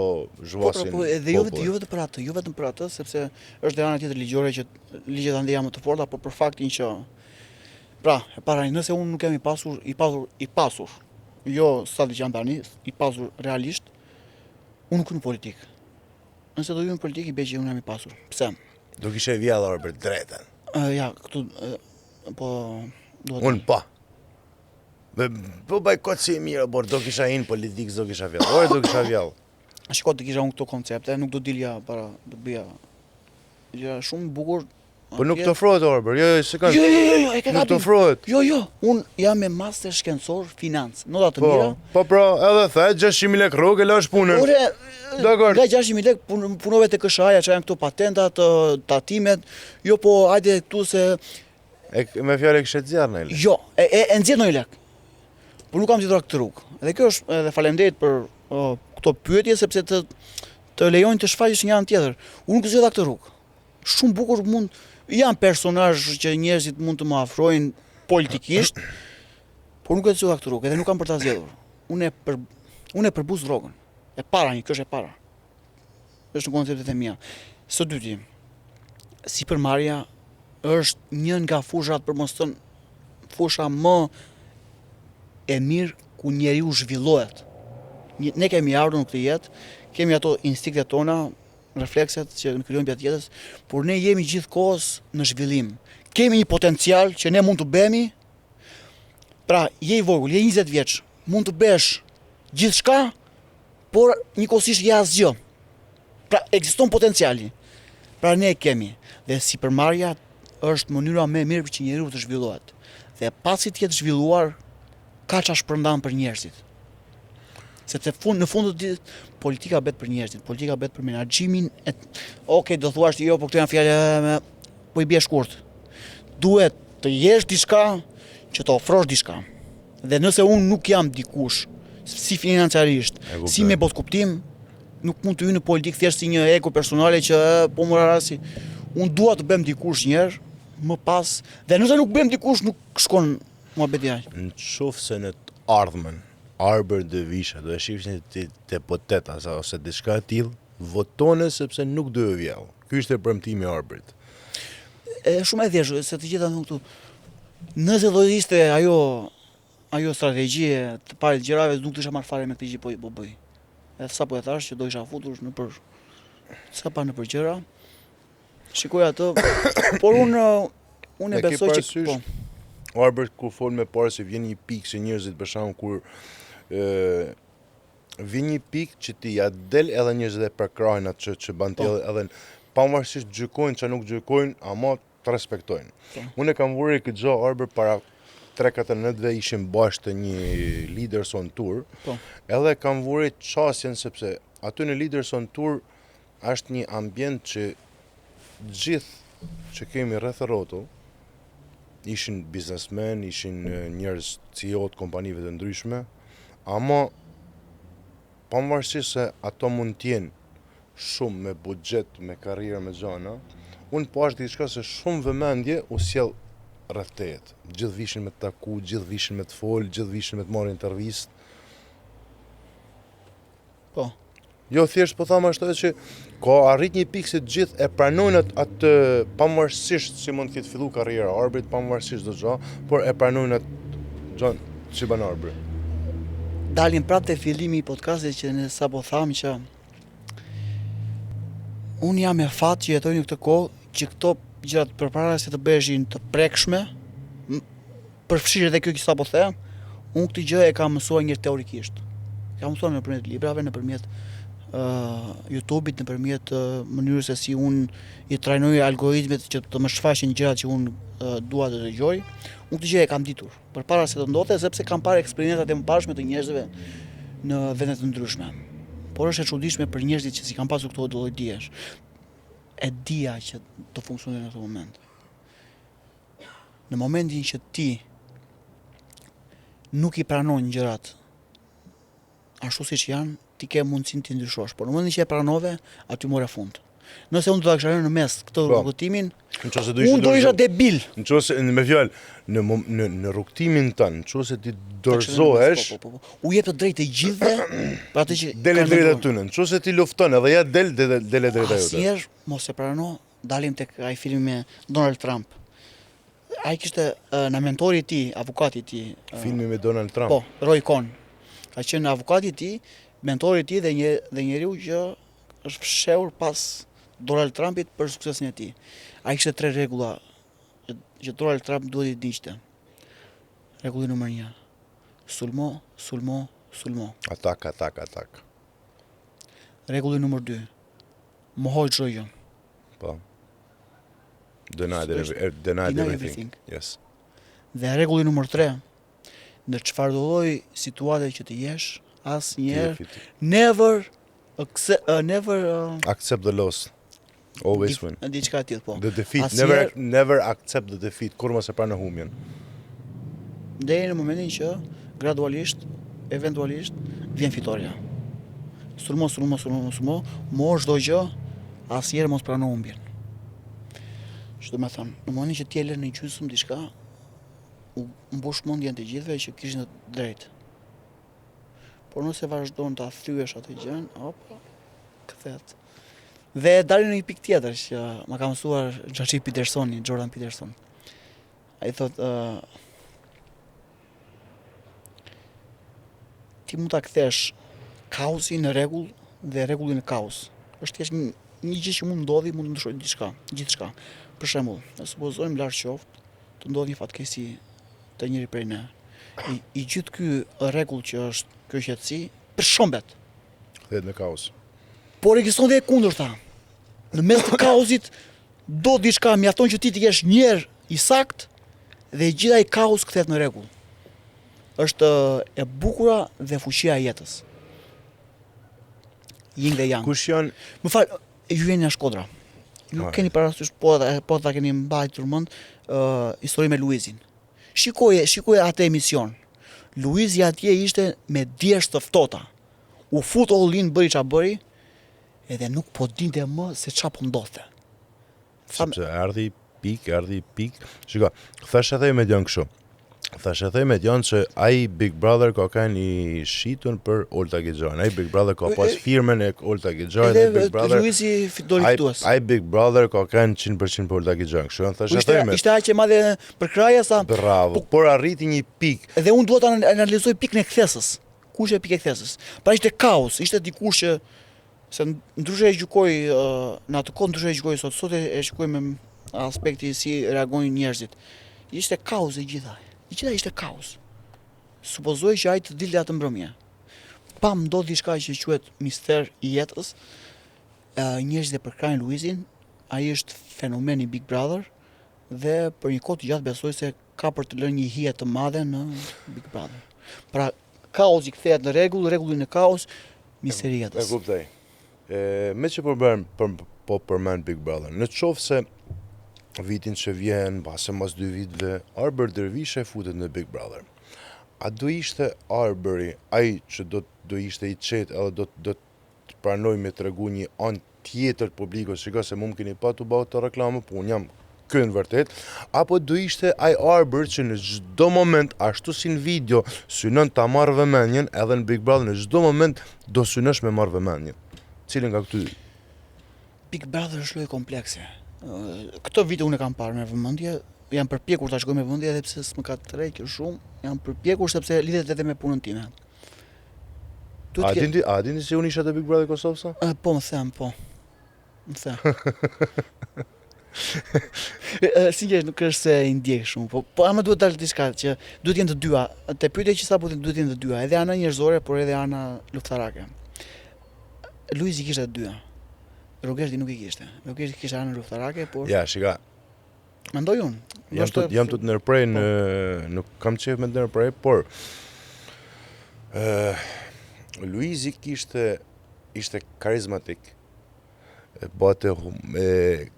zhvasin. Po, edhe jo vetëm për atë, sepse është dhe ana tjetër ligjore që ligjet ande janë më të forta, por për faktin që pra, e para, nëse unë nuk jam i pasur, jo sa që jam tani, i pasur realisht, unë nuk në politikë. Nëse do ju në politikë, i beqë unë jam i pasur. Pse? Do kishe vjallë Arber drejten. Ja, këtu, po... Unë pa. Po baj kotë si mirë, por do kisha hinë politikë, do kisha vjallë. Ore do kisha vjallë. Shiko të kisha unë këto koncepte, nuk do dilja para, do bëja. Ja, shumë bukur. Po nuk të ofrohet Arber, jo, se kanë. Jo, e ke Nuk të gabim. ofrohet. Jo, unë jam me master shkencor financë, nota të mira. Po pra, edhe the 600.000 lekë rrugë, lash punën. Ore, Dakor. nga 600.000 lekë punove të KSH-ja, që janë këto patentat, tatimet, jo po hajde këtu se... Me fjallë e kështë zjarë në Jo, e nxjerr në lek. Por nuk kam zgjedhur këtë rrugë. Dhe kjo është edhe faleminderit për këto pyetje sepse të lejojnë të shfaqësh një anë tjetër. Unë nuk zgjodha këtë rrugë. Shumë bukur janë personazh që njerëzit mund të më afrojnë politikisht, por nuk e zgjodha këtë rrugë, edhe nuk kam për ta zgjedhur. Unë e përbuz rrogën. E para kjo është e para. Është në konceptet e mia. Së dyti, sipërmarrja është një nga fushat, për mos thënë fusha më e mirë ku njeriu zhvillohet. Ne kemi ardhur në këtë jetë, kemi ato instiktet tona, reflekset që në krijojnë gjatë jetës, por ne jemi gjithkohës në zhvillim. Kemi një potencial që ne mund të bëhemi. Pra, je i vogël, je 20 vjeç, mund të bësh gjithçka, por njëkohësisht je asgjë. Pra, ekziston potenciali. Pra ne e kemi. Dhe sipërmarrja është mënyra më e mirë që njeriu të zhvillohet. Dhe pasi të jetë zhvilluar, ka çfarë shpërndan për njerëzit. Sepse në fund të ditës politika bëhet për njerëzit, politika bëhet për menaxhimin e Okej, do thuash ti jo, po këto janë fjalë po i bie shkurt. Duhet të jesh diçka që të ofrosh diçka. Dhe nëse unë nuk jam dikush si financiarisht, si me botkuptim, nuk mund të hyj në politikë thjesht si një ego personale që po mora rasti. Unë dua të bëjmë dikush një herë, më pas, dhe nëse nuk bëjmë dikush nuk shkon muhabeti aq. Në qoftë se në të ardhmen Arber Dervishe do e shifshin te poteta ose diçka e tillë, votone sepse nuk do e vjell. Ky ishte premtimi i Arbrit. Shumë e thjeshtë, se të gjitha thonë këtu. Nëse do ishte ajo strategji e të parit gjërave, nuk të isha marrë fare me këtë gjë po bëj. Edhe sa po e thash që do isha futur në për gjëra. Shikoj atë, por unë e besoj që po. Arbrit kur fol me parë se vjen një pikë që njerëzit për shkakun kur vjen një pikë që ti ja del edhe njerëzit e përkrahin atë që ban ti edhe pavarësisht gjykojnë që nuk gjykojnë, ama të respektojnë. Unë e kam vurë këtë gjë Arbër para 3-4 ishim bashkë të një Leaders on Tour, edhe kam vurë qasjen sepse aty në Leaders on Tour është një ambient që gjithë që kemi rreth rrotull ishin biznesmen, ishin njerëz CEO të kompanive të ndryshme, ama pavarësisht se ato mund t'jenë shumë me buxhet, me karrierë, me gjana, unë po është diçka se shumë vëmendje u sjell rreth tejet. Gjithë vishin me të taku, gjithë vishin me të fol, gjithë vishin me të marrë intervistë. Po. Jo, thjesht po thamë ashtu që ka arrit një pikë se të gjithë e pranojnë atë pavarësisht si mund të ketë filluar karriera Arbrit, pavarësisht çdo gjë, por e pranojnë atë gjën që ban Arbri. Dalim prapë te fillimi i podcastit që ne sapo thamë që unë jam e fat që jetoj në këtë kohë që këto gjërat përpara se të bëheshin të prekshme, përfshirë edhe kjo që sapo them, unë këtë gjë e kam mësuar një teorikisht. Kam mësuar nëpërmjet librave, nëpërmjet YouTube-it, nëpërmjet mënyrës se si unë i trajnoj algoritmet që të më shfaqin gjërat që unë dua të dëgjoj. Unë këtë gjë e kam ditur përpara se të ndodhe, sepse kam parë eksperiencat e mëparshme të njerëzve në vende të ndryshme. Por është e çuditshme për njerëzit që si kanë pasur këto lloj dijesh. E dija që të funksionojë në atë moment. Në momentin që ti nuk i pranon gjërat ashtu siç janë, ti ke mundësinë ti ndryshosh, por në momentin që e pranove, aty more fund. Nëse unë do ta kisha rënë në mes këtë rrugtimin, unë do isha debil. Nëse me fjalë në rrugtimin tënd, nëse ti dorëzohesh, u jep të drejtë të gjithëve për atë që del drejt aty. Nëse ti lufton edhe ja del drejt ajo. Asnjëherë mos e prano, dalim tek ai filmi me Donald Trump. Ai kishte në mentori i tij, avukati i tij. Filmi me Donald Trump. Po, Roy Cohn. Ka qenë avukati i tij, mentori i tij dhe njeriu që është fshehur pas Donald Trumpit për suksesin e tij. Ai kishte 3 rregulla që Donald Trump duhet i digjte. Rregulli numër 1. Sulmo, sulmo, sulmo. Atak. Rregulli numër 2. Mohoj çdo gjë. Po. Deny everything. Yes. Dhe rregulli numër 3. Në çfarë do lloj situate që të jesh, asnjëherë never accept the loss. Always win. Diçka e tillë, po. The defeat, never accept the defeat, kur mos e pranë humbjen. Deri në momentin që gradualisht, eventualisht vjen fitoria. Sulmo, mor çdo gjë, asnjëherë mos prano humbjen. Çdo më thon, në momentin që ti e lën në gjysmë diçka, u mbush mendjen të gjithëve që kishin të drejtë. Por nëse vazhdon ta thyesh atë gjën, kthehet. Dhe dalin në një pikë tjetër që ma ka mësuar Jordan Peterson. Ai thotë ti mund ta kthesh kaosin në rregull dhe rregullin në kaos. Është thjesht një gjë që mund ndodhi, mund të ndryshojë gjithçka. Për shembull, ne supozojmë larg qoftë të ndodhë një fatkeqësi të njëri prej ne. I gjithë ky rregull që është kjo qetësi përshëmbet. Kthehet në kaos. Por ekziston dhe e kundërta. Në mes të kaosit do diçka, mjafton që ti të jesh njerë i sakt dhe gjitha i kaos kthehet në rregull. Është e bukura dhe fuqia e jetës. Yin dhe yang. Kush janë? Më fal, ju jeni në Shkodra. Nuk keni parasysh po ta keni mbajtur mend historinë me Luizin. Shikoje atë emision. Luizi atje ishte me djesht të ftohta. U fut all-in, bëri ç'a bëri, edhe nuk po dinte më se ç'a po ndodhte. Sepse erdhi pik. Shiko, thash edhe me djan kështu. Thashë thej me Dion që ai Big Brother ka kanë i shitun për Olta Gixhan. Ai Big Brother ka pas firmën e Olta Gixhan, ai Big Brother. Luizi doli fitues. Ai Big Brother ka kanë 100% për Olta Gixhan. Kështu janë thashë thej me. Ishte aq e madhe për kraja sa. Bravo. Por arriti një pikë. Dhe unë duhet ta analizoj pikën e kthesës. Kush e pikë e kthesës? Pra ishte kaos, ishte dikush që se ndryshe e gjykoj në atë kohë ndryshe e gjykoj sot e gjykoj me aspekti si reagojnë njerëzit. Ishte kaos e gjitha. I gjitha ishte kaos. Supozoj që ai të dilte atë mbrëmje. Pa ndodh diçka që quhet mister i jetës. Njerëzit e përkrajnë Luizin, ai është fenomen i Big Brother dhe për një kohë të gjatë besoj se ka për të lënë një hije të madhe në Big Brother. Pra kaosi kthehet në rregull, rregulli në kaos, misteri i jetës. E kuptoj. Me që po përmend Big Brother. Në qoftë se vitin që vjen, pas 2 viteve, Arber Dervish e futet në Big Brother. A do ishte Arberi ai që do ishte i qetë edhe do të pranoj me tregu një anë tjetër publikut, shiko se më keni pa të bëu të reklamë, po unë jam kënë vërtet, apo do ishte ai Arber që në çdo moment, ashtu si në video, synon ta marrë vëmendjen, edhe në Big Brother në çdo moment do synosh me marrë vëmendjen. Cilën nga këty? Big Brother është lojë komplekse. Këto vite unë e kam parë me vëmendje, jam përpjekur ta shkoj me vëmendje edhe pse s'më ka tërhequr shumë, jam përpjekur sepse lidhet edhe me punën time. A dini se unë isha te Big Brother Kosovë sa? Po më them, po. Më them. Sinqerisht nuk është se i ndjej shumë, po ama duhet dalë diçka që duhet jenë të dyja. Te pyetja që sapo duhet jenë të dyja, edhe ana njerëzore, por edhe ana luftarake. Luizi kishte të dyja. Rogerti nuk i kishte. Rogerti kishte anën luftarake, por Ja, shika. Mendoj unë. Jam të ndërprej nuk kam qef me të ndërprej, por Luizi ishte karizmatik. Bate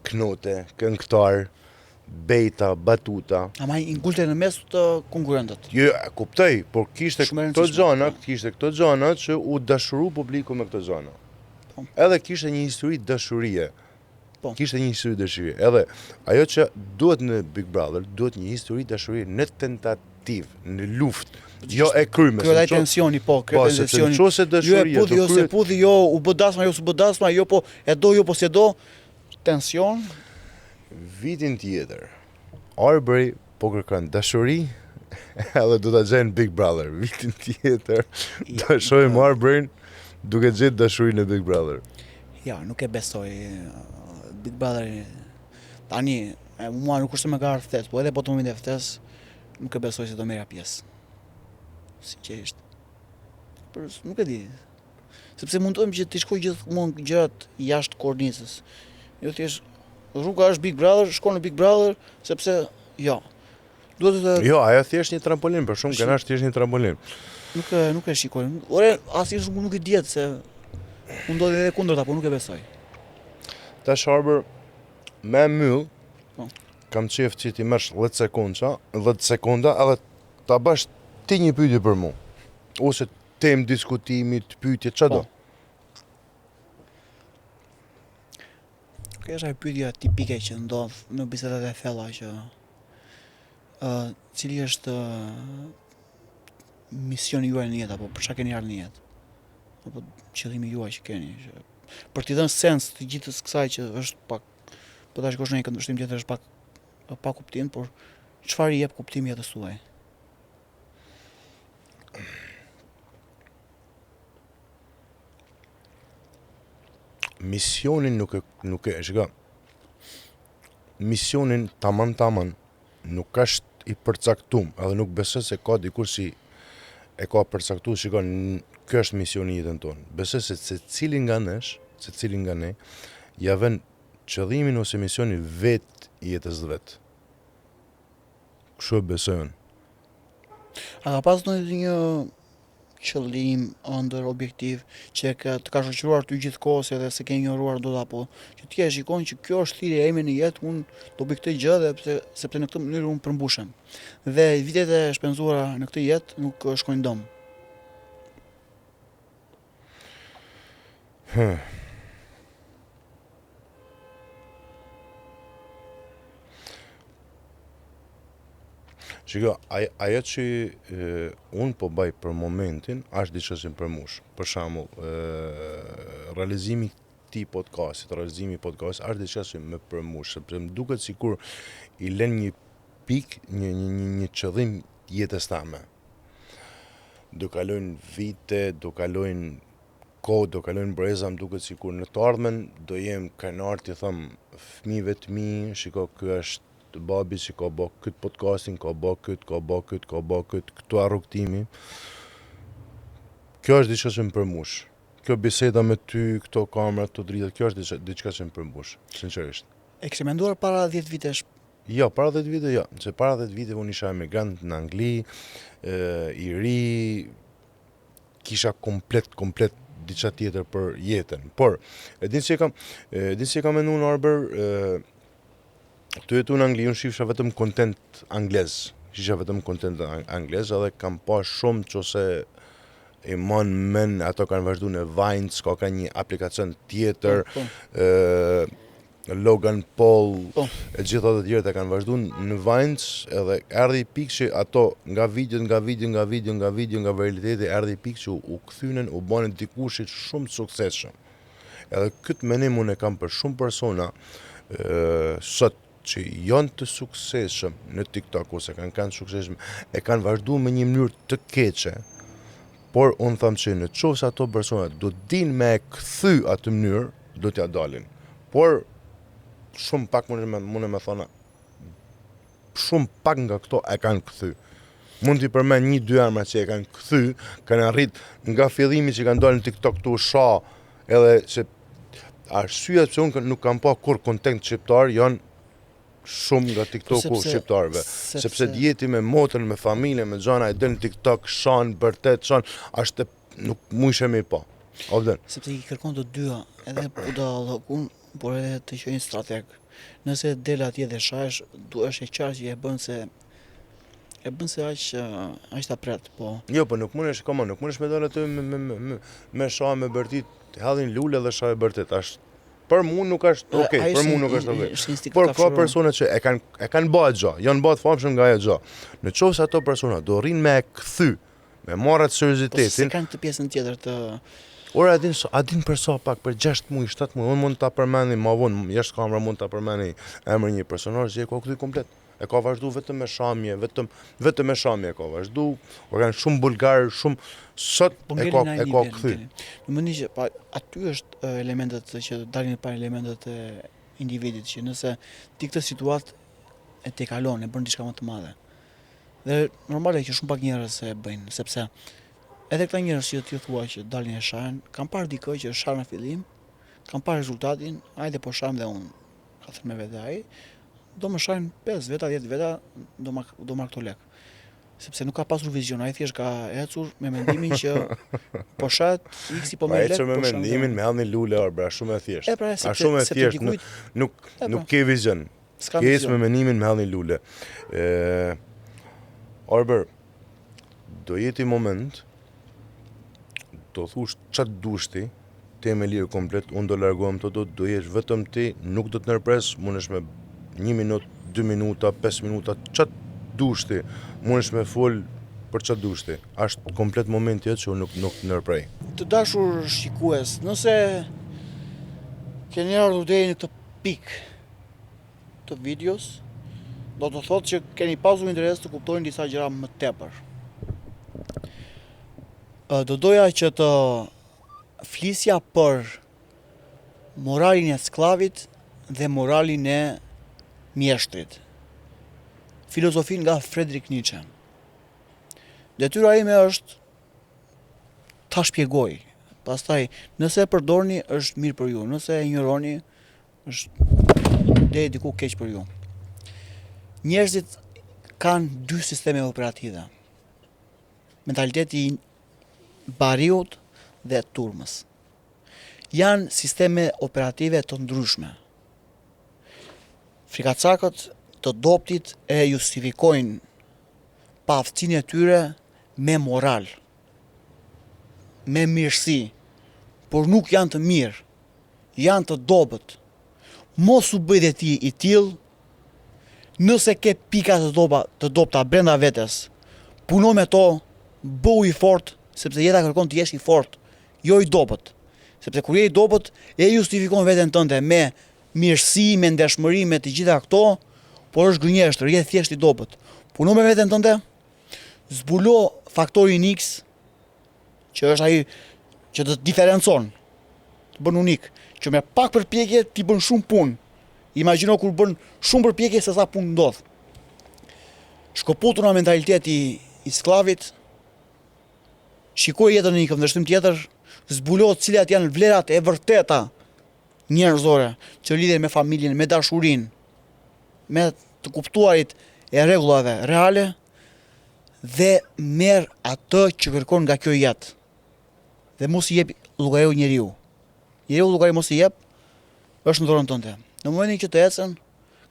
knote, këngëtar, bejta, batuta. Ama i ngulte në mes të konkurrentët. Jo, kuptoj, por kishte këto gjana që u dashuru publiku me këto gjana. Edhe kishte një histori dashurie. Kishte një histori dashurie. Edhe ajo që duhet në Big Brother, duhet një histori dashurie në tentativë, në luftë. Jo e kryme. Kjo ai tensioni, po, kjo tensioni. Po, sepse dashuria. Jo se pudhi, jo u bë dasma, jo s'u bë dasma, jo po e do, jo po s'e do. Tension. Vitin tjetër, Arberi po kërkon dashuri, edhe do ta gjejnë Big Brother. Vitin tjetër, do shohim Arberin duke gjetë dashurinë në Big Brother. Ja, nuk e besoj. Big Brother tani, mua nuk është se më ka ardhur ftesë, po edhe po të momentin e ftesë, nuk e besoj se do merra pjesë. Sinqerisht. Por nuk e di. Sepse mundohem që të shkoj gjithmonë gjërat jashtë kornizës. Jo thjesht rruga është Big Brother, shkon në Big Brother sepse jo. Duhet të Jo, ajo thjesht një trampolin, për shumë kanë thjesht një trampolin. Nuk e shikoj. Ore, asnjësh nuk e diet se u ndodhi edhe kundërta, po nuk e besoj. Tash Arber me myll. Kam qef që ti mersh 10 sekonda edhe ta bash ti një pyetje për mua. Ose temë diskutimi, të pyetje, çado. Kjo është ajo pyetja tipike që ndodh në bisedat e thella që cili është misioni juaj në jetë, apo për çka keni ardhur në jetë? Apo qëllimi juaj që keni, që për t'i dhënë sens të gjithës kësaj që është pak, po ta shikosh në një këndvështrim tjetër është pa kuptim, por çfarë i jep kuptim jetës tuaj? Misionin nuk e shka. Misionin taman nuk është i përcaktuar, edhe nuk besoj se ka dikur si e ka përcaktuar, shikon, kjo është misioni i jetën tonë. Besoj se secili nga ne ja vën qëllimin ose misionin vet i jetës vet. Kështu e besoj unë. A ka pas një qëllim ëndër objektiv që të ka shoqëruar ty gjithkohës edhe se ke ignoruar dot, apo që ti e shikon që kjo është thirrja ime në jetë, unë do bëj këtë gjë dhe sepse në këtë mënyrë unë përmbushem. Dhe vitet e shpenzuara në këtë jetë nuk shkojnë dom. Shiko, ajo që unë po baj për momentin, është diçka që më përmush. Për shembull, realizimi i podcastit është diçka që më përmush, sepse më duket sikur i lën një pik, një qëllim jetës tame. Do kalojnë vite, do kalojnë kohë, do kalojnë breza, më duket sikur në të ardhmen do jem krenar t'i them fëmijëve të mi, shiko, ky është babi që ka bë këtë podcastin, ka bë këtë, këtu a rrugtimi. Kjo është diçka që më përmush. Kjo biseda me ty, këto kamera, këto drita, kjo është diçka që më përmush, sinqerisht. E kishe menduar para 10 vitesh? Jo, para 10 vite jo, se para 10 vite unë isha emigrant në Angli, i ri, kisha komplet diçka tjetër për jetën. Por, e din si e kam menduar në Arber, këtu jetu në Angli, unë shifsha vetëm content anglez. Edhe kam pa shumë qose i mon men, ato kanë vazhdu në Vines, ka një aplikacion tjetër, Logan Paul, e gjitha të tjerët e kanë vazhdu në Vines, edhe erdhi i pikë që ato nga video, nga realiteti, erdhi i pikë që u kthynen, u banin dikushit shumë të suksesshëm. Edhe këtë menim unë e kam për shumë persona, sot që janë të suksesshëm në TikTok ose kanë suksesshëm, e kanë vazhdu me një mënyrë të keqe. Por unë thamë që në qoftë se ato persona do din me e kthy atë mënyrë, do t'ja dalin. Por shumë pak mune me thona, shumë pak nga këto e kanë kthy. Mund t'i përmend 1-2 emra që e kanë kthy, kanë arrit nga fillimi që kanë dalë në TikTok tu shoh, edhe se arsyet pse unë nuk kam pa kur content shqiptar janë shumë nga TikToku shqiptarëve, sepse djeti me motrën, me familjen, me xhana e del në TikTok, shan, bërtet, është nuk mujshe me pa. Obden. Sepse i kërkon të dyja, edhe budallëkun, por edhe të qenë strateg. Nëse del atje dhe shash, është e qartë që e bën se aq ta pret, po. Jo, po nuk mundesh me dalë aty me shah me bërtit, hallin lule dhe shah e bërtit, është për mua nuk është okay, për mua nuk është okay. Por ka persona që e kanë bërë gjë, janë bërë famshëm nga ajo gjë. Në qoftë se ato persona do rrinë me e kthy, me marrë atë seriozitetin. Po se kanë këtë pjesën tjetër të Ora adin për sa pak për 6 muaj, 7 muaj, unë mund ta përmendni më vonë, jashtë kamera mund ta përmendni emrin një personazh që e ka kthy komplet. E ka vazhdu vetëm me shamje, vetëm me shamje e ka vazhdu, kanë shumë bulgar, shumë sot e ka kthy. Në mënyrë që aty është elementet që dalin para elementet e individit, që nëse ti këtë situatë e te kalon, e bën diçka më të madhe. Dhe normale që shumë pak njerëz e bëjnë, sepse edhe këta njerëz që ti thua që dalin e shahen, kanë parë dikë që shahen në fillim, kanë parë rezultatin, hajde po shajm dhe unë, ka thënë me vetë ai, do më shajnë 5 veta, 10 veta, do marr këto lek. Sepse nuk ka pasur vizion, ai thjesht ka ecur me mendimin që po shat X po më lek. Po me mendimin me hallni lule bra, shumë e thjeshtë. A shumë e thjeshtë, nuk ke vizion. Ke me mendimin me hallni lule. Arber, do jeti moment do thush çat dushti, ti me lirë komplet, unë do largohem të do jesh vetëm ti, nuk do të nërpres, mundesh me 1 minutë, 2 minuta, 5 minuta, çat dushti, mundesh me fol për çat dushti. Është komplet momenti që unë nuk nërprej. Të dashur shikues, nëse keni ardhur deri në këtë pikë të videos, do të thotë që keni pasur interes të kuptoni disa gjëra më tepër. Do doja që të flisja për moralin e sklavit dhe moralin e mjeshtrit. Filozofin nga Friedrich Nietzsche. Detyra ime është ta shpjegoj. Pastaj, nëse e përdorni, është mirë për ju. Nëse e injoroni, është deri diku keq për ju. Njerëzit kanë 2 sisteme operative. Mentaliteti i bariut dhe turmës. Janë sisteme operative të ndryshme. Frikacakët të doptit e justifikojnë paaftësinë e tyre me moral, me mirësi, por nuk janë të mirë, janë të dobët. Mos u bëj dhe ti i tillë, Nëse ke pika të dopta brenda vetes, puno me to, bëu i fort, sepse jeta kërkon të jesh i fort, jo i dobët. Sepse kur je i dobët, e justifikon veten tënde me mirësi, me ndershmëri, me të gjitha këto, por është gënjeshtër, je thjesht i dobët. Puno me veten tënde, zbulo faktorin X, që është ai që të diferencon, të bën unik, që me pak përpjekje ti bën shumë punë. Imagjino kur bën shumë përpjekje se sa punë ndodh. Shkëputur nga mentaliteti i sklavit, shikoj jetën në një këndvështrim tjetër, zbulo cilat janë vlerat e vërteta njerëzore që lidhen me familjen, me dashurinë, me të kuptuarit e rregullave reale dhe merr atë që kërkon nga kjo jetë. Dhe mos i jep llogariu njeriu. Njeriu llogari mos i jep, është në dorën tënde. Në momentin që të ecën,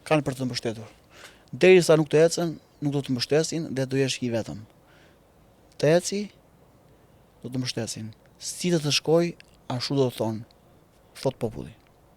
kanë për të mbështetur. Derisa nuk të ecën, nuk do të mbështesin dhe do jesh i vetëm. Të eci, do të mbështesin. Si të shkoj, ashtu do të thonë, thot populli.